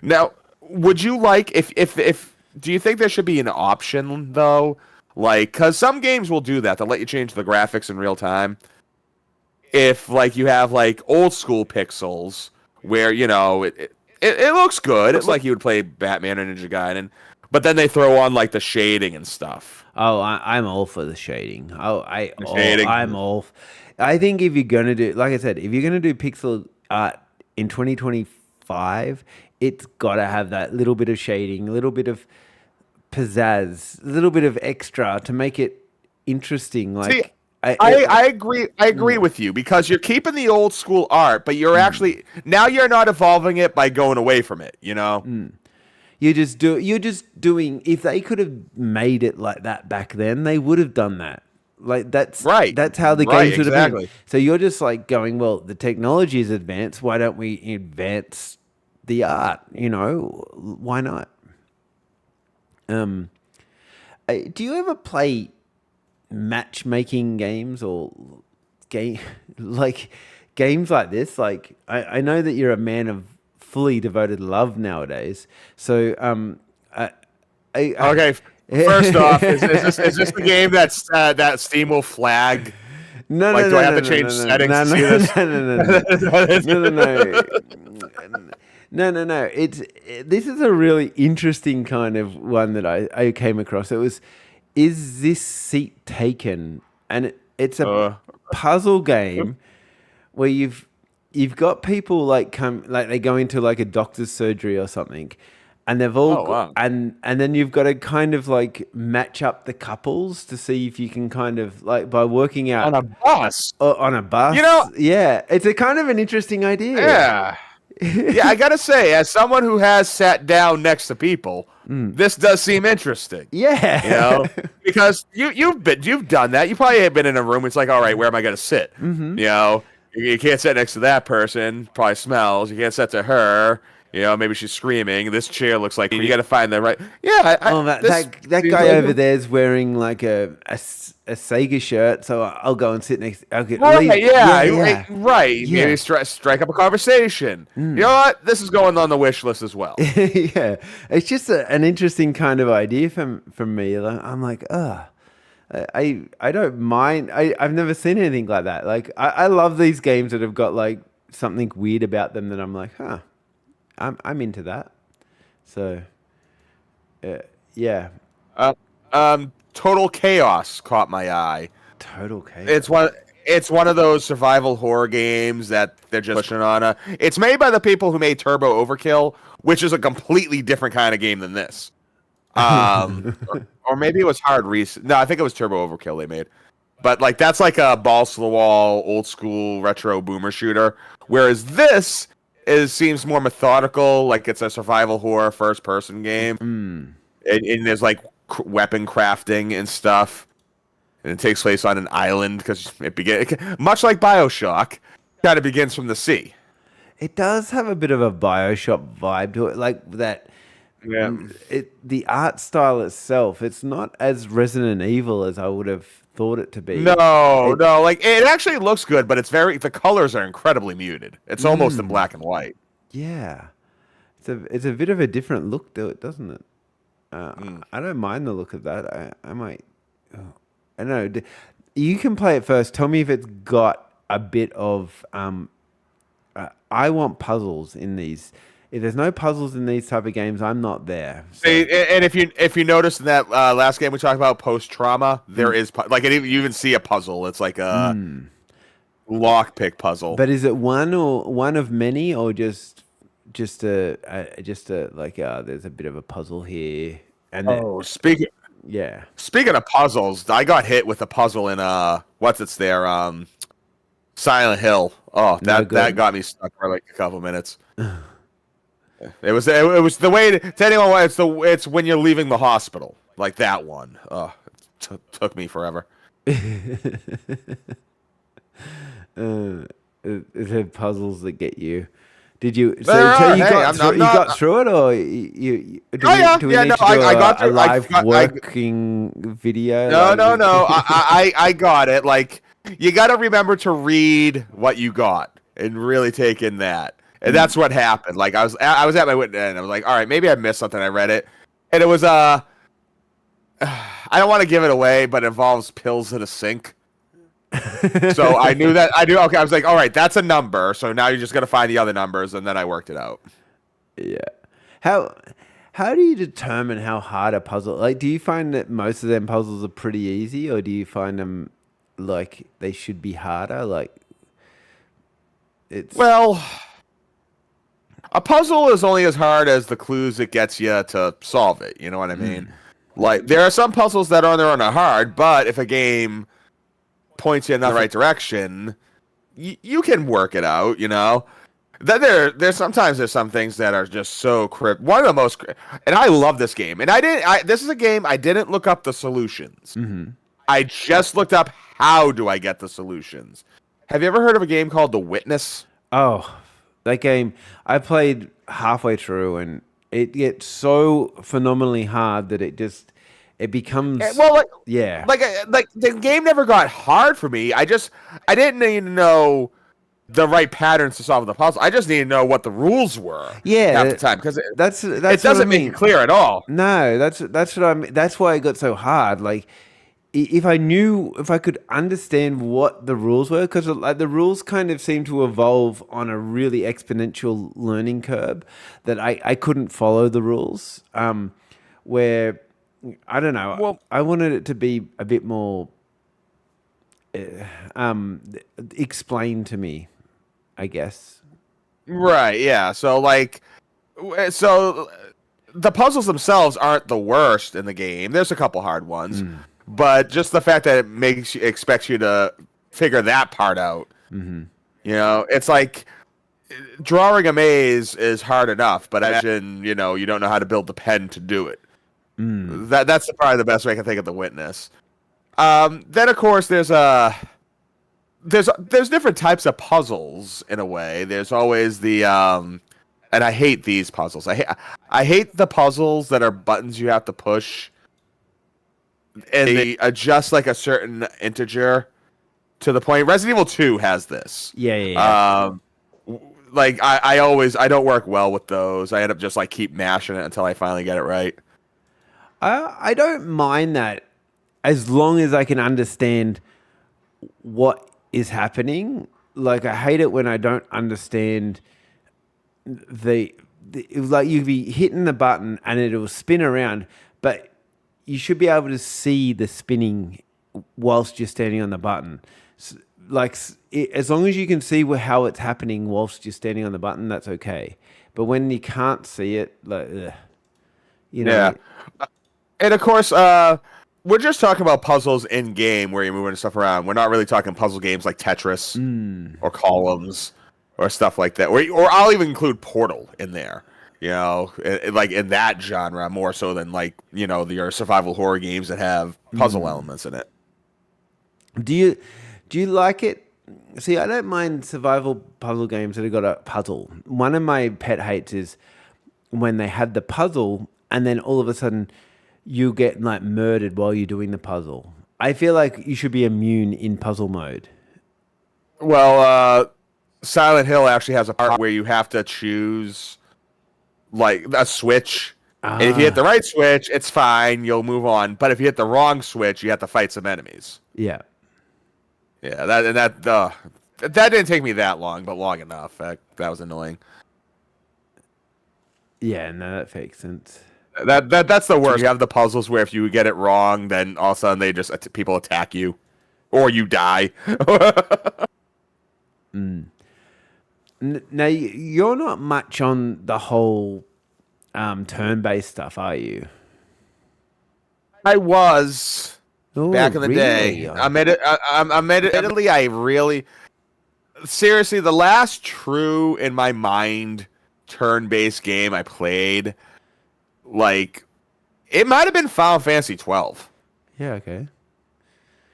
[SPEAKER 2] Now, would you like if do you think there should be an option though? Like, because some games will do that. They'll let you change the graphics in real time. If like you have like old school pixels where it looks good. It's like you would play Batman or Ninja Gaiden, but then they throw on like the shading and stuff.
[SPEAKER 1] Oh, I'm all for the shading.
[SPEAKER 2] Shading.
[SPEAKER 1] I'm all. I think if you're gonna do, like I said, if you're gonna do pixel art in 2025, it's gotta have that little bit of shading, a little bit of pizzazz, a little bit of extra to make it interesting. Like,
[SPEAKER 2] see, I agree. I agree with you because you're keeping the old school art, but you're actually now you're not evolving it by going away from it.
[SPEAKER 1] You're just doing. If they could have made it like that back then, they would have done that. Like that's
[SPEAKER 2] right.
[SPEAKER 1] That's how the games would have been.
[SPEAKER 2] Exactly.
[SPEAKER 1] So you're just like going, well, the technology is advanced. Why don't we advance the art? Why not? Do you ever play matchmaking games or games like this, like I know that you're a man of fully devoted love nowadays. So
[SPEAKER 2] Okay, first off, is this the game that Steam will flag?
[SPEAKER 1] no,
[SPEAKER 2] Like,
[SPEAKER 1] no,
[SPEAKER 2] do I
[SPEAKER 1] no,
[SPEAKER 2] have
[SPEAKER 1] no,
[SPEAKER 2] to
[SPEAKER 1] no,
[SPEAKER 2] change
[SPEAKER 1] no,
[SPEAKER 2] settings
[SPEAKER 1] no,
[SPEAKER 2] to
[SPEAKER 1] no,
[SPEAKER 2] see
[SPEAKER 1] no,
[SPEAKER 2] this?
[SPEAKER 1] no, no, no, no, no, no. No, no, no. This is a really interesting kind of one that I came across. It was, is this seat taken? And it's a
[SPEAKER 2] Uh,
[SPEAKER 1] puzzle game where you've got people like they go into like a doctor's surgery or something, and they've all
[SPEAKER 2] oh wow.
[SPEAKER 1] and then you've got to kind of like match up the couples to see if you can kind of like by working
[SPEAKER 2] On
[SPEAKER 1] out
[SPEAKER 2] a bus.
[SPEAKER 1] on a bus.
[SPEAKER 2] You know,
[SPEAKER 1] Yeah, it's a kind of an interesting idea.
[SPEAKER 2] yeah. Yeah, I gotta say, as someone who has sat down next to people, this does seem interesting.
[SPEAKER 1] Yeah.
[SPEAKER 2] You know, because you've done that. You probably have been in a room. It's like, all right, where am I gonna sit?
[SPEAKER 1] Mm-hmm.
[SPEAKER 2] You know, you can't sit next to that person. Probably smells. You can't sit to her. You know, maybe she's screaming. This chair looks like you got to find the right. Yeah,
[SPEAKER 1] Oh, that guy over there is wearing like a Sega shirt, so I'll go and sit next. I'll get
[SPEAKER 2] Right,
[SPEAKER 1] leave.
[SPEAKER 2] yeah, right.
[SPEAKER 1] Yeah.
[SPEAKER 2] Maybe strike up a conversation. You know what? This is going on the wish list as well.
[SPEAKER 1] Yeah, it's just an interesting kind of idea from me. I'm like, I don't mind. I've never seen anything like that. Like I love these games that have got like something weird about them that I'm like, I'm into that. So, yeah,
[SPEAKER 2] Total Chaos caught my eye.
[SPEAKER 1] total chaos.
[SPEAKER 2] It's one of those survival horror games that they're just pushing on. It's made by the people who made Turbo Overkill, which is a completely different kind of game than this. Or maybe it was Hard Reset. No, I think it was Turbo Overkill they made. But like that's like a balls to the wall, old school retro boomer shooter. Whereas this seems more methodical, like it's a survival horror first person game. And there's like weapon crafting and stuff. And it takes place on an island because much like BioShock, kind of begins from the sea.
[SPEAKER 1] It does have a bit of a BioShock vibe to it, like that.
[SPEAKER 2] Yeah.
[SPEAKER 1] The art style itself, it's not as Resident Evil as I would have thought it to be.
[SPEAKER 2] No, like it actually looks good, but the colors are incredibly muted. It's almost in black and white.
[SPEAKER 1] Yeah, it's a bit of a different look to it, doesn't it? I don't mind the look of that. I might. I don't know. You can play it first. Tell me if it's got a bit of. I want puzzles in these. If there's no puzzles in these type of games, I'm not there. So.
[SPEAKER 2] And if you notice in that last game we talked about post trauma, there is like you even see a puzzle. It's like a lockpick puzzle.
[SPEAKER 1] But is it one of many, or just a like there's a bit of a puzzle here and
[SPEAKER 2] speaking of puzzles, I got hit with a puzzle in Silent Hill. Oh, that got me stuck for like a couple minutes. It was the way to anyone. It's when you're leaving the hospital, like that one. Oh, it took me forever.
[SPEAKER 1] Is there puzzles that get you? Did you? So,
[SPEAKER 2] you
[SPEAKER 1] got through it, or you? Do we need to do a live working video?
[SPEAKER 2] No. I got it. Like you got to remember to read what you got and really take in that. And that's what happened. Like I was at my witness end. I was like, all right, maybe I missed something. I read it, and it was I don't want to give it away, but it involves pills in a sink. So I knew that. Okay, I was like, all right, that's a number. So now you just got to find the other numbers, and then I worked it out.
[SPEAKER 1] Yeah. How do you determine how hard a puzzle? Like, do you find that most of them puzzles are pretty easy, or do you find them like they should be harder? Like,
[SPEAKER 2] well. A puzzle is only as hard as the clues it gets you to solve it. You know what I mean? Like, there are some puzzles that on their own are hard, but if a game points you in the right direction, you can work it out, you know? Then there's sometimes some things that are just so crypt. One of the most, and I love this game. And this is a game I didn't look up the solutions.
[SPEAKER 1] Mm-hmm.
[SPEAKER 2] I just looked up how do I get the solutions. Have you ever heard of a game called The Witness?
[SPEAKER 1] Oh, that game, I played halfway through, and it gets so phenomenally hard that it becomes
[SPEAKER 2] like
[SPEAKER 1] yeah.
[SPEAKER 2] Like the game never got hard for me. I didn't even know the right patterns to solve the puzzle. I just need to know what the rules were half the time, because
[SPEAKER 1] that's
[SPEAKER 2] it
[SPEAKER 1] what I
[SPEAKER 2] doesn't make
[SPEAKER 1] mean.
[SPEAKER 2] it clear at all.
[SPEAKER 1] No, that's what I mean. That's why it got so hard. Like, if I could understand what the rules were, because like the rules kind of seem to evolve on a really exponential learning curve, that I couldn't follow the rules. Where I don't know.
[SPEAKER 2] Well,
[SPEAKER 1] I wanted it to be a bit more explained to me, I guess.
[SPEAKER 2] right, yeah. So the puzzles themselves aren't the worst in the game. There's a couple hard ones, but just the fact that it expects you to figure that part out.
[SPEAKER 1] Mm-hmm.
[SPEAKER 2] You know, it's like drawing a maze is hard enough, but imagine, you don't know how to build the pen to do it. That's probably the best way I can think of The Witness. Then of course there's different types of puzzles in a way. There's always the and I hate these puzzles. I hate the puzzles that are buttons you have to push and they adjust like a certain integer to the point. Resident Evil 2 has this.
[SPEAKER 1] Yeah.
[SPEAKER 2] Like I don't work well with those. I end up just like keep mashing it until I finally get it right.
[SPEAKER 1] I don't mind that as long as I can understand what is happening. Like, I hate it when I don't understand like you'd be hitting the button and it'll spin around, but you should be able to see the spinning whilst you're standing on the button. As long as you can see how it's happening whilst you're standing on the button, that's okay. But when you can't see it, like,
[SPEAKER 2] Yeah. And of course, we're just talking about puzzles in game where you're moving stuff around. We're not really talking puzzle games like Tetris or Columns or stuff like that. Or I'll even include Portal in there. Like in that genre more so than like your survival horror games that have puzzle elements in it.
[SPEAKER 1] Do you like it? See, I don't mind survival puzzle games that have got a puzzle. One of my pet hates is when they have the puzzle and then all of a sudden you get like murdered while you're doing the puzzle. I feel like you should be immune in puzzle mode.
[SPEAKER 2] Well, Silent Hill actually has a part where you have to choose like a switch. And if you hit the right switch, it's fine. You'll move on. But if you hit the wrong switch, you have to fight some enemies.
[SPEAKER 1] Yeah.
[SPEAKER 2] Yeah, that didn't take me that long, but long enough. That was annoying.
[SPEAKER 1] Yeah, no, that makes sense.
[SPEAKER 2] That's the worst. You have the puzzles where if you get it wrong, then all of a sudden people attack you, or you die.
[SPEAKER 1] Now, you're not much on the whole turn-based stuff, are you?
[SPEAKER 2] I was back in the
[SPEAKER 1] really?
[SPEAKER 2] day. Admittedly, I really seriously the last true in my mind turn-based game I played, like it might have been Final Fantasy 12.
[SPEAKER 1] Yeah, okay.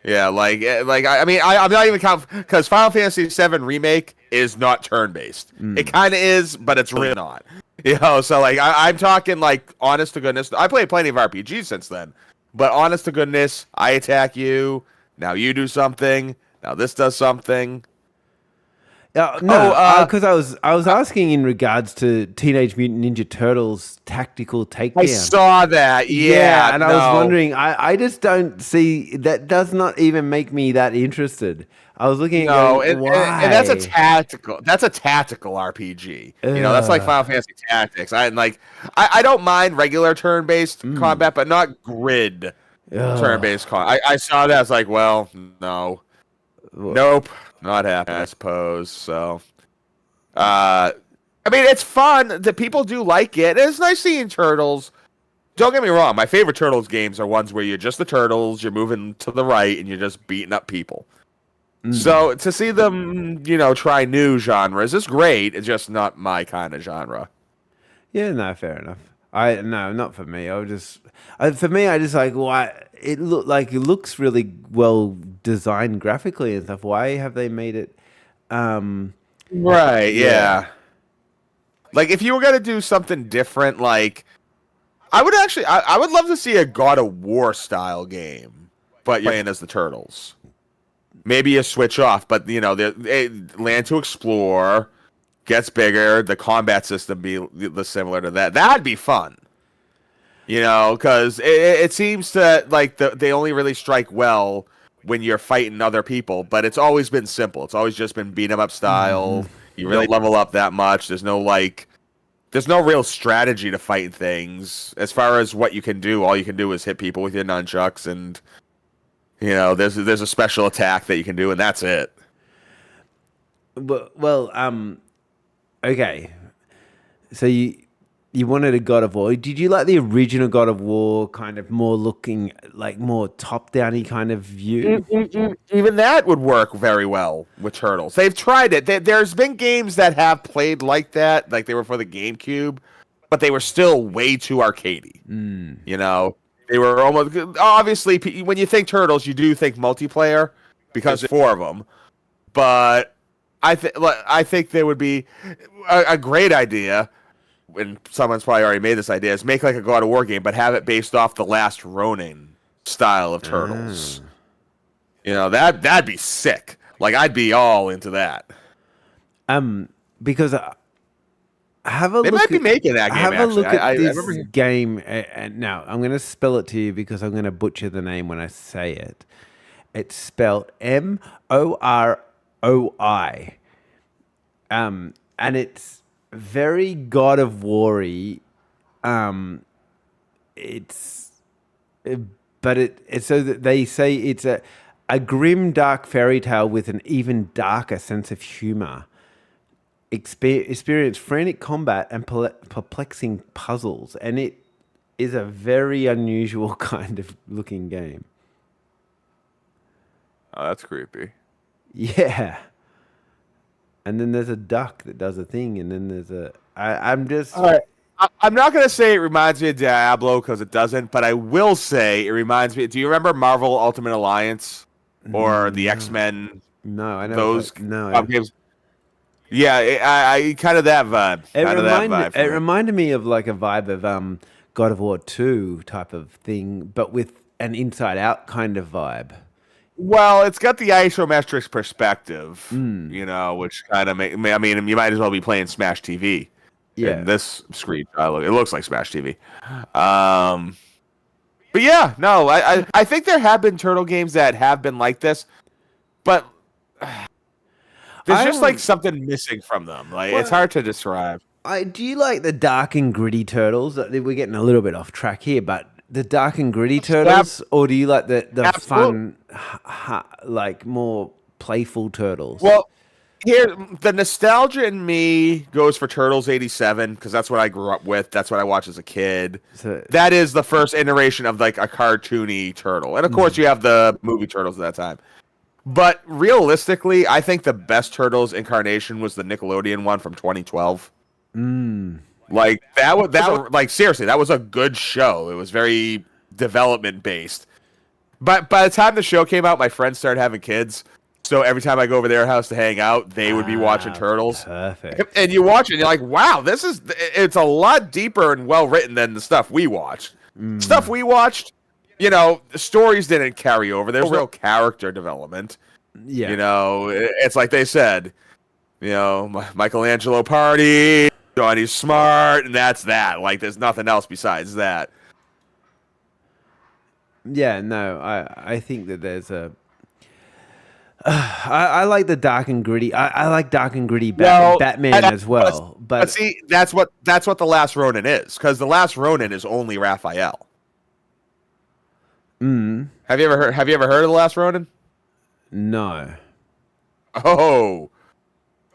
[SPEAKER 2] Yeah, I'm not even counting because Final Fantasy 7 Remake is not turn-based. It kind of is, but it's really not. So like I'm talking like honest to goodness. I played plenty of RPGs since then, but honest to goodness, I attack you. Now you do something. Now this does something.
[SPEAKER 1] Because I was asking in regards to Teenage Mutant Ninja Turtles Tactical Takedown.
[SPEAKER 2] I saw that, yeah.
[SPEAKER 1] And I was wondering, I just don't see that. Does not even make me that interested. I was looking at why?
[SPEAKER 2] And that's a tactical RPG. That's like Final Fantasy Tactics. I don't mind regular turn-based combat, but not grid turn-based combat. I saw that. I was like, well, no, nope. Not happening, I suppose. So, it's fun. The people do like it. It's nice seeing turtles. Don't get me wrong. My favorite Turtles games are ones where you're just the turtles, you're moving to the right, and you're just beating up people. So to see them, try new genres is great. It's just not my kind of genre.
[SPEAKER 1] Yeah, no, fair enough. No, not for me. I just like why it looks really well designed graphically and stuff. Why have they made it?
[SPEAKER 2] Right. Yeah. Like if you were gonna do something different, like I would love to see a God of War style game, but you're playing as the turtles. maybe you switch off, but Land to Explore gets bigger. The combat system be similar to that. That'd be fun. Because it seems to like they only really strike well when you're fighting other people, but it's always been simple. It's always just been beat 'em up style. You really level up that much. There's no real strategy to fight things. As far as what you can do, all you can do is hit people with your nunchucks, and there's a special attack that you can do, and that's it.
[SPEAKER 1] Well, okay. So you wanted a God of War. Did you like the original God of War, kind of more looking like more top-downy kind of view?
[SPEAKER 2] Even that would work very well with Turtles. They've tried it. There's been games that have played like that, like they were for the GameCube, but they were still way too arcadey. They were almost obviously when you think Turtles, you do think multiplayer because there's 4 of them. But I think there would be a great idea. And someone's probably already made this idea, is make like a God of War game, but have it based off the last Ronin style of Turtles. That'd be sick. Like, I'd be all into that.
[SPEAKER 1] Because have a
[SPEAKER 2] they
[SPEAKER 1] look.
[SPEAKER 2] Might be making that game.
[SPEAKER 1] Have
[SPEAKER 2] actually.
[SPEAKER 1] a look at this
[SPEAKER 2] remember...
[SPEAKER 1] game. And now I'm going to spell it to you because I'm going to butcher the name when I say it. It's spelled Moroi. And it's very God of War-y. It's so that they say it's a grim, dark fairy tale with an even darker sense of humor. Experience frantic combat and perplexing puzzles, and it is a very unusual kind of looking game.
[SPEAKER 2] Oh, that's creepy.
[SPEAKER 1] Yeah. And then there's a duck that does a thing, and then there's I'm just...
[SPEAKER 2] All right. I'm not going to say it reminds me of Diablo, because it doesn't, but I will say it reminds me... Do you remember Marvel Ultimate Alliance? Or the X-Men?
[SPEAKER 1] No, I know.
[SPEAKER 2] Those
[SPEAKER 1] games.
[SPEAKER 2] Yeah, I kind of that vibe.
[SPEAKER 1] It reminded me of like a vibe of God of War 2 type of thing, but with an Inside-Out kind of vibe.
[SPEAKER 2] Well, it's got the isometric perspective, which kind of I mean, you might as well be playing Smash TV.
[SPEAKER 1] Yeah.
[SPEAKER 2] In this screen, it looks like Smash TV. But yeah, no, I think there have been Turtle games that have been like this, but there's just like something missing from them. Like, it's hard to describe.
[SPEAKER 1] Do you like the dark and gritty Turtles? We're getting a little bit off track here, but the dark and gritty Turtles, or do you like the fun, like more playful Turtles?
[SPEAKER 2] Well, here the nostalgia in me goes for Turtles '87 because that's what I grew up with. That's what I watched as a kid. So, that is the first iteration of like a cartoony turtle, and of course you have the movie Turtles at that time. But realistically, I think the best Turtles incarnation was the Nickelodeon one from 2012. Like that was like seriously, that was a good show. It was very development based. But by the time the show came out, my friends started having kids. So every time I go over their house to hang out, they would be watching Turtles.
[SPEAKER 1] Perfect.
[SPEAKER 2] And you watch it, and you're like, wow, it's a lot deeper and well written than the stuff we watched. Stuff we watched, the stories didn't carry over. There's no character development.
[SPEAKER 1] Yeah.
[SPEAKER 2] It's like they said, Michelangelo party, Johnny's smart, and that's that. Like, there's nothing else besides that.
[SPEAKER 1] Yeah, no, I think that there's a... I like the dark and gritty. I like dark and gritty Batman as well. But
[SPEAKER 2] see, that's what the Last Ronin is, because the Last Ronin is only Raphael. Have you ever heard of the Last Ronin?
[SPEAKER 1] No.
[SPEAKER 2] Oh,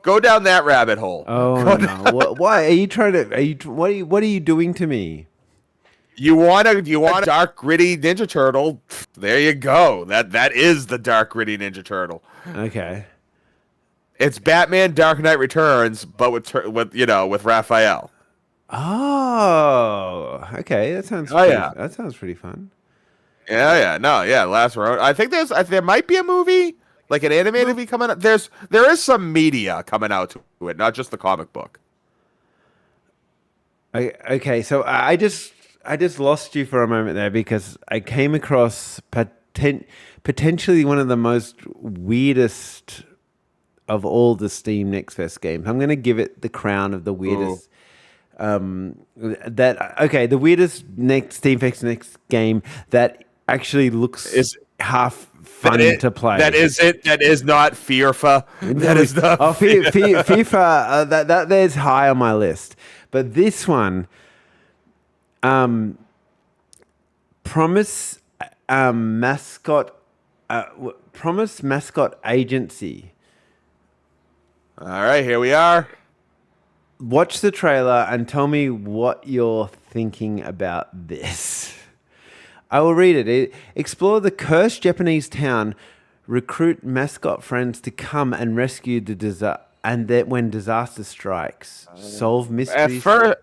[SPEAKER 2] go down that rabbit hole.
[SPEAKER 1] Oh no! Why are you trying to? What are you doing to me?
[SPEAKER 2] You want a dark, gritty Ninja Turtle? There you go. That is the dark, gritty Ninja Turtle.
[SPEAKER 1] Okay.
[SPEAKER 2] It's Batman: Dark Knight Returns, but with Raphael.
[SPEAKER 1] Oh, okay. That sounds. That sounds pretty fun.
[SPEAKER 2] Yeah. Last Ronin. I think there might be a movie, like an animated movie coming out. There is some media coming out to it, not just the comic book.
[SPEAKER 1] Okay, so I just lost you for a moment there because I came across potentially one of the most weirdest of all the Steam Next Fest games. I'm going to give it the crown of the weirdest. The weirdest Steam Fest Next game that actually looks
[SPEAKER 2] Is
[SPEAKER 1] half fun to play.
[SPEAKER 2] That is it. That is not FIFA. That is not.
[SPEAKER 1] Oh, FIFA. That there's high on my list, but this one, Promise mascot, Promise mascot agency.
[SPEAKER 2] All right, here we are.
[SPEAKER 1] Watch the trailer and tell me what you're thinking about this. I will read it. Explore the cursed Japanese town, recruit mascot friends to come and rescue the when disaster strikes, solve mysteries.
[SPEAKER 2] At first,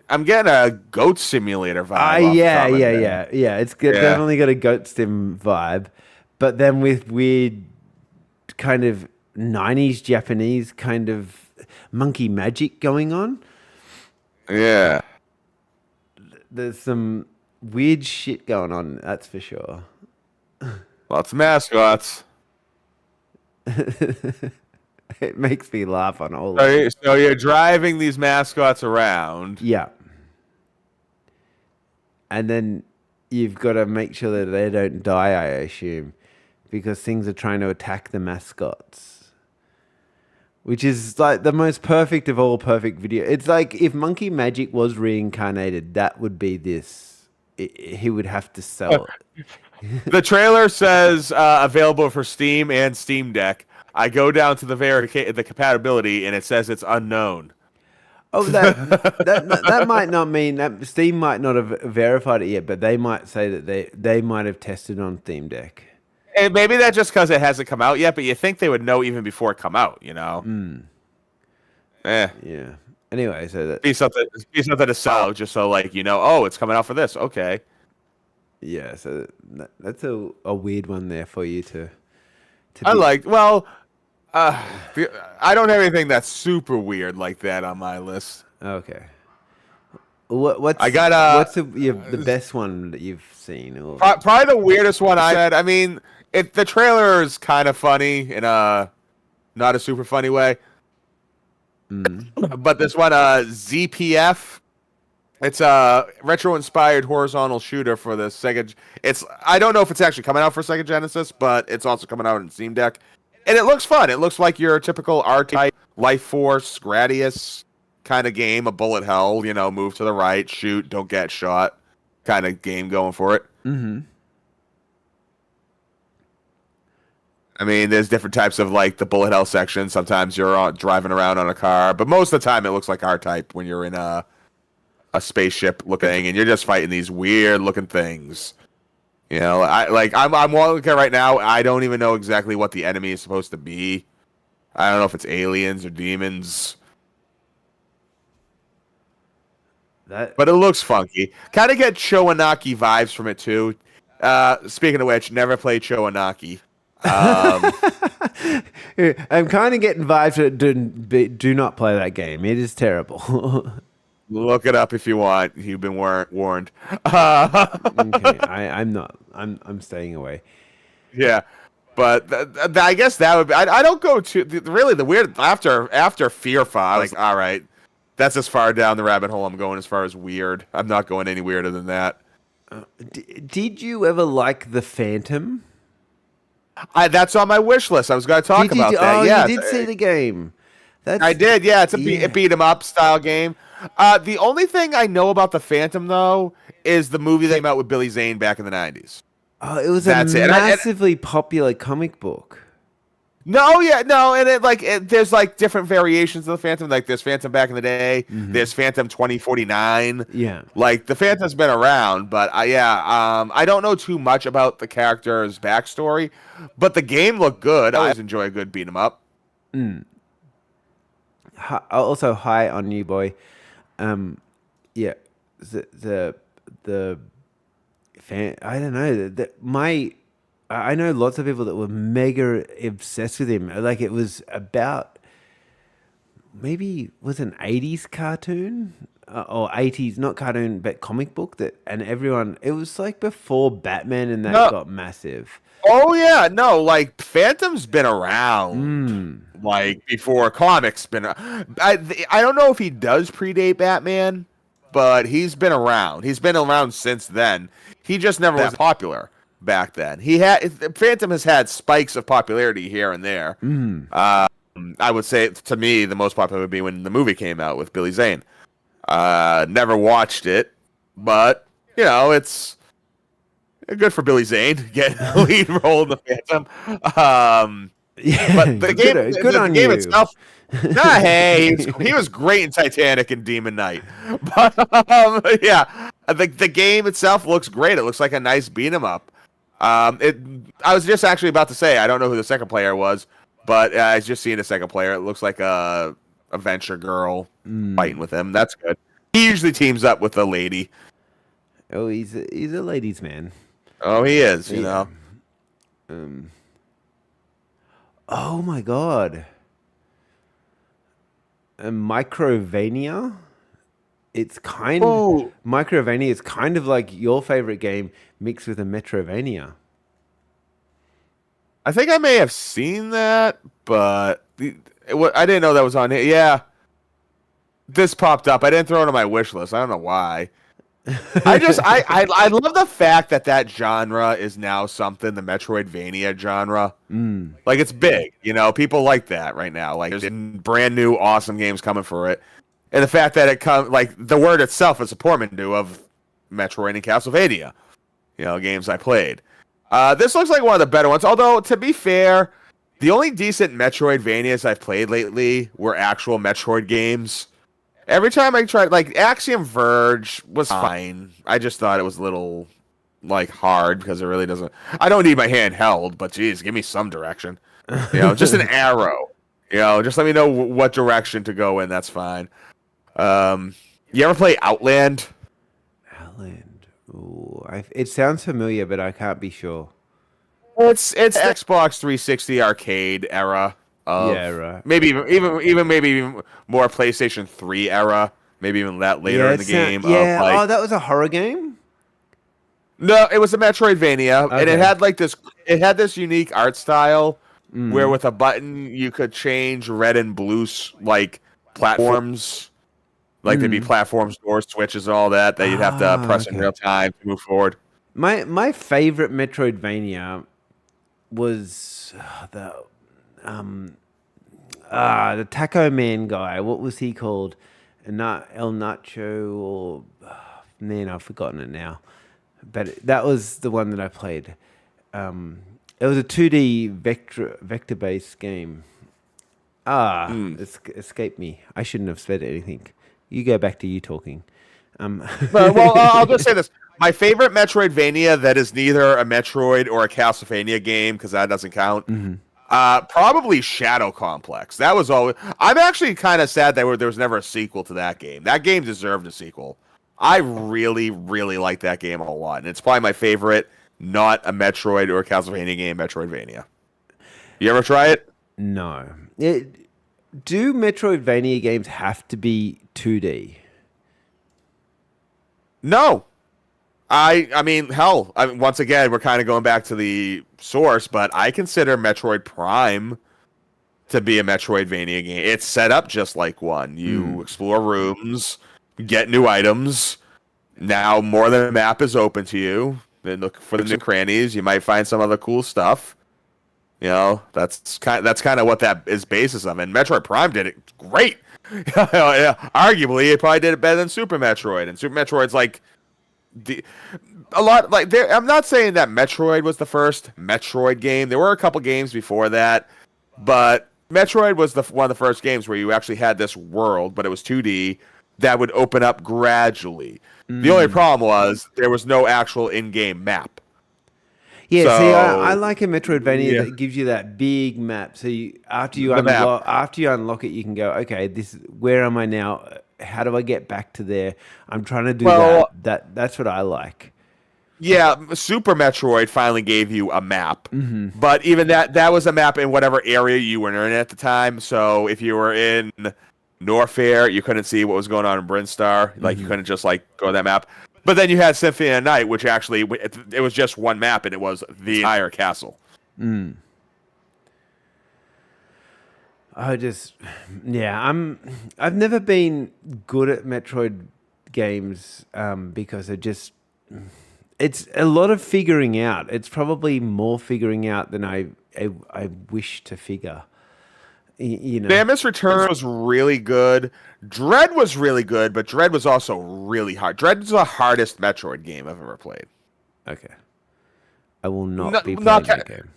[SPEAKER 2] I'm getting a goat simulator vibe.
[SPEAKER 1] Yeah. It's definitely got a goat sim vibe, but then with weird kind of 90s Japanese kind of monkey magic going on.
[SPEAKER 2] Yeah.
[SPEAKER 1] There's some weird shit going on, that's for sure.
[SPEAKER 2] Lots of mascots.
[SPEAKER 1] It makes me laugh on all
[SPEAKER 2] So,
[SPEAKER 1] of it.
[SPEAKER 2] so you're driving these mascots around.
[SPEAKER 1] Yeah. And then you've got to make sure that they don't die, I assume, because things are trying to attack the mascots. Which is like the most perfect of all perfect video. It's like if Monkey Magic was reincarnated, that would be this. He would have to sell it.
[SPEAKER 2] The trailer says available for Steam and Steam Deck. I go down to the compatibility, and it says it's unknown.
[SPEAKER 1] Oh, that might not mean that Steam might not have verified it yet, but they might say that they might have tested on Steam Deck.
[SPEAKER 2] And maybe that's just because it hasn't come out yet, but you think they would know even before it come out, you know?
[SPEAKER 1] Yeah. Anyway, so that
[SPEAKER 2] be something to sell, just so oh, it's coming out for this. Okay.
[SPEAKER 1] Yeah, so that's a weird one there for you to
[SPEAKER 2] I don't have anything that's super weird like that on my list.
[SPEAKER 1] Okay. What's the best one that you've seen? Or?
[SPEAKER 2] Probably the weirdest one I said. I mean, the trailer is kind of funny in a not a super funny way. But this one, ZPF, it's a retro-inspired horizontal shooter for the Sega. I don't know if it's actually coming out for Sega Genesis, but it's also coming out in Steam Deck. And it looks fun. It looks like your typical R-Type, Life Force, Gradius kind of game, a bullet hell, move to the right, shoot, don't get shot kind of game going for it.
[SPEAKER 1] Mm-hmm.
[SPEAKER 2] I mean, there's different types of the bullet hell section. Sometimes you're driving around on a car, but most of the time it looks like R-Type when you're in a spaceship looking and you're just fighting these weird looking things. I'm looking at right now. I don't even know exactly what the enemy is supposed to be. I don't know if it's aliens or demons. But it looks funky. Kind of get Chowanaki vibes from it too. Speaking of which, never played Chowanaki.
[SPEAKER 1] I'm kind of getting vibes that do not play that game. It is terrible.
[SPEAKER 2] Look it up if you want. You've been warned.
[SPEAKER 1] Okay, I'm not. I'm staying away.
[SPEAKER 2] Yeah, but I guess that would be. I don't go to really the weird after Fear Five. All right, that's as far down the rabbit hole I'm going as far as weird. I'm not going any weirder than that.
[SPEAKER 1] Did you ever like The Phantom?
[SPEAKER 2] That's on my wish list. I was going to talk about that. Yeah,
[SPEAKER 1] you did see the game.
[SPEAKER 2] I did. Yeah, it's a beat 'em up style game. The only thing I know about The Phantom though is the movie that came out with Billy Zane back in the 90s.
[SPEAKER 1] Oh, it was massively popular comic book.
[SPEAKER 2] No, and there's different variations of the Phantom. Like there's Phantom back in the day. Mm-hmm. There's Phantom 2049.
[SPEAKER 1] Yeah,
[SPEAKER 2] the Phantom's been around, but I don't know too much about the character's backstory. But the game looked good. I always enjoy a good beat 'em up.
[SPEAKER 1] Also, high on you, boy. Yeah, the fan. I don't know. I know lots of people that were mega obsessed with him. Like it was about maybe was an 80s cartoon. or 80s, not cartoon, but comic book that, and everyone, it was like before Batman and that
[SPEAKER 2] No.
[SPEAKER 1] got massive.
[SPEAKER 2] Oh yeah, no, like Phantom's been around
[SPEAKER 1] Mm.
[SPEAKER 2] like before comics been. I don't know if he does predate Batman, but he's been around. He's been around since then. He just never was popular back then. Phantom has had spikes of popularity here and there.
[SPEAKER 1] Mm.
[SPEAKER 2] I would say to me the most popular would be when the movie came out with Billy Zane. Never watched it, but it's good for Billy Zane getting the lead role in the Phantom.
[SPEAKER 1] Yeah,
[SPEAKER 2] But the game,
[SPEAKER 1] good
[SPEAKER 2] the
[SPEAKER 1] on
[SPEAKER 2] game
[SPEAKER 1] you.
[SPEAKER 2] itself. Nah, hey, he was great in Titanic and Demon Knight. But yeah, the game itself looks great. It looks like a nice beat 'em up. I was just actually about to say I don't know who the second player was, but I was just seeing the second player. It looks like a venture girl fighting with him. That's good. He usually teams up with a lady.
[SPEAKER 1] Oh, he's a ladies' man.
[SPEAKER 2] Oh, he is. You
[SPEAKER 1] Yeah.
[SPEAKER 2] know.
[SPEAKER 1] Oh my god. A Microvania.
[SPEAKER 2] Oh,
[SPEAKER 1] Microvania is kind of like your favorite game mixed with a Metrovania.
[SPEAKER 2] I think I may have seen that, but I didn't know that was on here. Yeah, this popped up. I didn't throw it on my wish list. I don't know why. I love the fact that genre is now something, the Metroidvania genre. Like it's big, people like that right now. Like there's brand new awesome games coming for it. And the fact that it comes, like the word itself is a portmanteau of Metroid and Castlevania, games I played. This looks like one of the better ones. Although, to be fair, the only decent Metroidvanias I've played lately were actual Metroid games. Every time I tried, like, Axiom Verge was fine. I just thought it was a little, like, hard because it really doesn't... I don't need my hand held, but, geez, give me some direction. Just an arrow. Just let me know what direction to go in. That's fine. You ever play Outland?
[SPEAKER 1] Outland. Ooh, it sounds familiar, but I can't be sure.
[SPEAKER 2] It's the Xbox 360 arcade era.
[SPEAKER 1] Yeah, right.
[SPEAKER 2] Maybe even more PlayStation 3 era. Maybe even that later in the game.
[SPEAKER 1] Yeah.
[SPEAKER 2] Of, like,
[SPEAKER 1] Oh, that was a horror game.
[SPEAKER 2] no, it was a Metroidvania, and it
[SPEAKER 1] Okay.
[SPEAKER 2] had like this. It had this unique art style where with a button you could change red and blue like platforms. Like there'd be platforms, doors, switches, and all that you'd have to press in real time to move forward.
[SPEAKER 1] My favorite Metroidvania was the Taco Man guy. What was he called? Not El Nacho or man, I've forgotten it now. But that was the one that I played. It was a 2D vector based game. It's escaped me. I shouldn't have said anything. You go back to you talking.
[SPEAKER 2] Well, I'll just say this. My favorite Metroidvania that is neither a Metroid or a Castlevania game, because that doesn't count, probably Shadow Complex. That was always... I'm actually kind of sad that there was never a sequel to that game. That game deserved a sequel. I really, really like that game a lot, and it's probably my favorite, not a Metroid or a Castlevania game, Metroidvania. You ever try it?
[SPEAKER 1] No. Do Metroidvania games have to be 2D?
[SPEAKER 2] No. I mean, hell, once again, we're kind of going back to the source, but I consider Metroid Prime to be a Metroidvania game. It's set up just like one. You explore rooms, get new items. Now more than a map is open to you. Then look for the new crannies. You might find some other cool stuff. That's kind of what that is basis of. And Metroid Prime did it great. Arguably, it probably did it better than Super Metroid. And Super Metroid's like I'm not saying that Metroid was the first Metroid game. There were a couple games before that, but Metroid was one of the first games where you actually had this world, but it was 2D that would open up gradually. The only problem was there was no actual in-game map.
[SPEAKER 1] Yeah, see, I like a Metroidvania that gives you that big map. So after you unlock it, you can go, okay, where am I now? How do I get back to there? I'm trying to do that. That's what I like.
[SPEAKER 2] Yeah, Super Metroid finally gave you a map, but even that was a map in whatever area you were in at the time. So if you were in Norfair, you couldn't see what was going on in Brinstar. Like you couldn't just like go to that map. But then you had Symphony of the Night, which actually it was just one map and it was the entire castle.
[SPEAKER 1] I've never been good at Metroid games because it's a lot of figuring out. It's probably more figuring out than I wish to figure. You know,
[SPEAKER 2] Samus Return was really good. Dread was really good, but Dread was also really hard. Dread is the hardest Metroid game I've ever played.
[SPEAKER 1] okay, I will not be playing that game.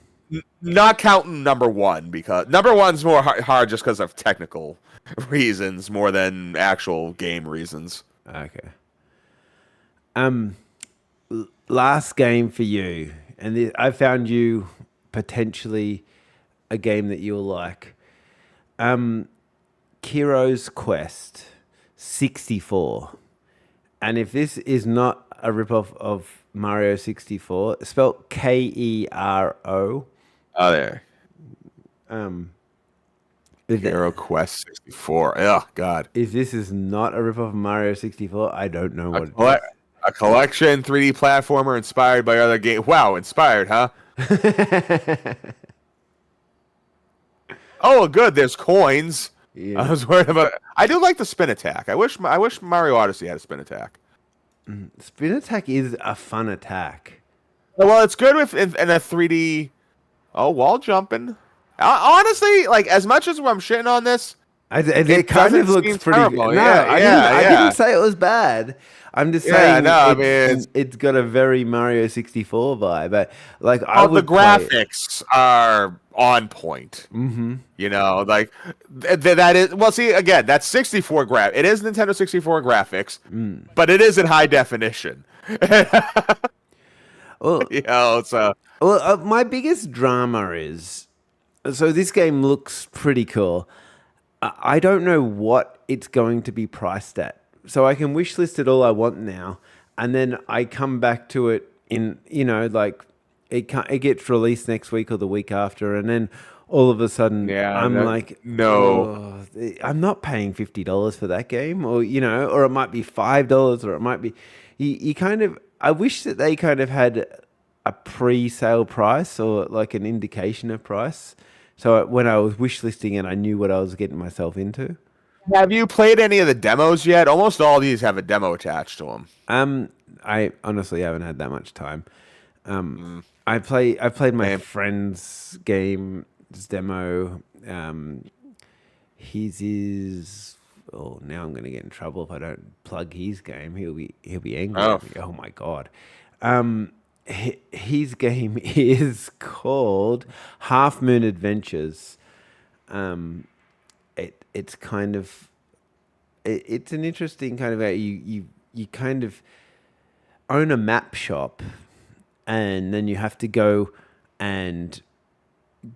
[SPEAKER 2] Not counting number one, because number one's more hard just because of technical reasons more than actual game reasons.
[SPEAKER 1] Okay. Last game for you, and I found you potentially a game that you'll like. Kiro's Quest 64. And if this is not a ripoff of Mario 64, spelled Kero.
[SPEAKER 2] Oh, there.
[SPEAKER 1] Hero
[SPEAKER 2] Quest 64. Oh, God.
[SPEAKER 1] If this is not a ripoff of Mario 64, I don't know what it is.
[SPEAKER 2] A collection 3D platformer inspired by other games. Wow, inspired, huh? Oh, good. There's coins.
[SPEAKER 1] Yeah.
[SPEAKER 2] I was worried about. I do like the spin attack. I wish Mario Odyssey had a spin attack.
[SPEAKER 1] Spin attack is a fun attack.
[SPEAKER 2] Well, it's good in a 3D. Oh, wall jumping. Honestly, like as much as I'm shitting on this,
[SPEAKER 1] it kind of looks pretty good. No, I didn't say it was bad. I'm just saying it's got a very Mario 64 vibe. But like,
[SPEAKER 2] the graphics are on point. Mm-hmm. You know, like that is. Well, see, again, that's 64 It is Nintendo 64 graphics, but it is in high definition.
[SPEAKER 1] Well,
[SPEAKER 2] you know, so
[SPEAKER 1] my biggest drama is, so this game looks pretty cool. I don't know what it's going to be priced at. So I can wishlist it all I want now, and then I come back to it in, like it gets released next week or the week after, and then all of a sudden I'm not paying $50 for that game, or or it might be $5, or it might be you kind of. I wish that they kind of had a pre-sale price or like an indication of price. So when I was wishlisting it, I knew what I was getting myself into.
[SPEAKER 2] Have you played any of the demos yet? Almost all these have a demo attached to them.
[SPEAKER 1] I honestly haven't had that much time. I played my friend's game's demo. His is. Oh, now I'm going to get in trouble if I don't plug his game. He'll be angry at me. Oh my god. His game is called Half Moon Adventures. It's kind of it's an interesting kind of you kind of own a map shop, and then you have to go and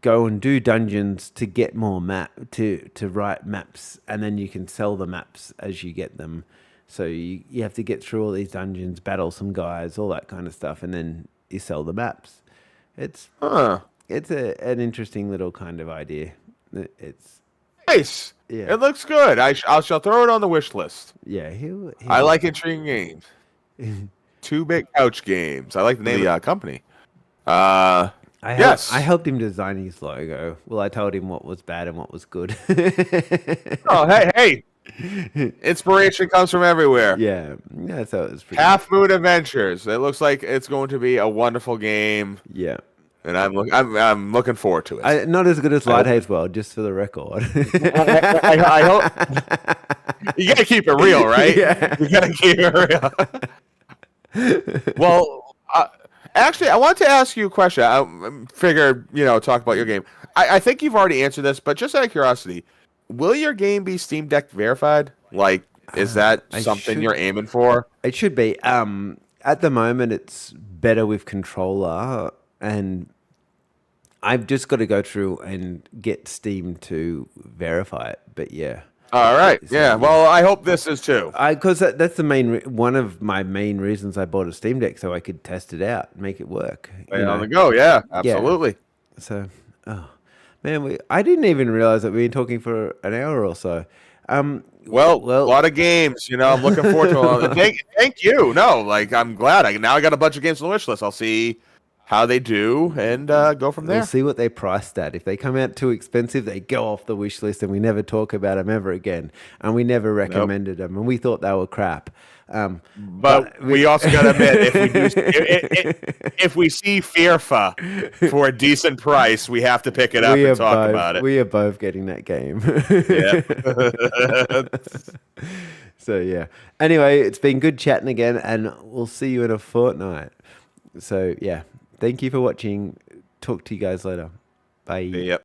[SPEAKER 1] do dungeons to get more to write maps, and then you can sell the maps as you get them. So you have to get through all these dungeons, battle some guys, all that kind of stuff, and then you sell the maps. It's an interesting little kind of idea. It's
[SPEAKER 2] nice. Yeah, it looks good. I shall throw it on the wish list.
[SPEAKER 1] Yeah,
[SPEAKER 2] I like intriguing games. 2-bit couch games. I like the name of the company.
[SPEAKER 1] I helped him design his logo. Well, I told him what was bad and what was good.
[SPEAKER 2] Oh, hey. Inspiration comes from everywhere.
[SPEAKER 1] Yeah, so it was pretty
[SPEAKER 2] Half Moon Adventures. It looks like it's going to be a wonderful game.
[SPEAKER 1] Yeah.
[SPEAKER 2] And I'm looking forward to it.
[SPEAKER 1] Not as good as Light Haze World, just for the record.
[SPEAKER 2] I hope you gotta keep it real, right?
[SPEAKER 1] Yeah.
[SPEAKER 2] You gotta keep it real. Well, actually, I want to ask you a question. I figured, talk about your game. I think you've already answered this, but just out of curiosity, will your game be Steam Deck verified? Like, is that something you're aiming for?
[SPEAKER 1] It should be. At the moment, it's better with controller, and I've just got to go through and get Steam to verify it. But yeah.
[SPEAKER 2] All right. Yeah. Well, I hope this is too.
[SPEAKER 1] Because that's the one of my main reasons I bought a Steam Deck, so I could test it out, and make it work.
[SPEAKER 2] On the go. Yeah. Absolutely.
[SPEAKER 1] Yeah. So, man, I didn't even realize that we've been talking for an hour or so.
[SPEAKER 2] Well, a
[SPEAKER 1] Well,
[SPEAKER 2] lot of games, I'm looking forward to all. Thank you. No, like I'm glad. Now I got a bunch of games on the wish list. I'll see how they do and go from
[SPEAKER 1] we'll
[SPEAKER 2] there.
[SPEAKER 1] see what they're priced at. If they come out too expensive, they go off the wish list, and we never talk about them ever again. And we never
[SPEAKER 2] Nope.
[SPEAKER 1] recommended them, and we thought they were crap.
[SPEAKER 2] But we also got to admit, if we see FIFA for a decent price, we have to pick it up and talk about it.
[SPEAKER 1] We are both getting that game.
[SPEAKER 2] Yeah.
[SPEAKER 1] So yeah. Anyway, it's been good chatting again, and we'll see you in a fortnight. So yeah, thank you for watching. Talk to you guys later. Bye.
[SPEAKER 2] Yep.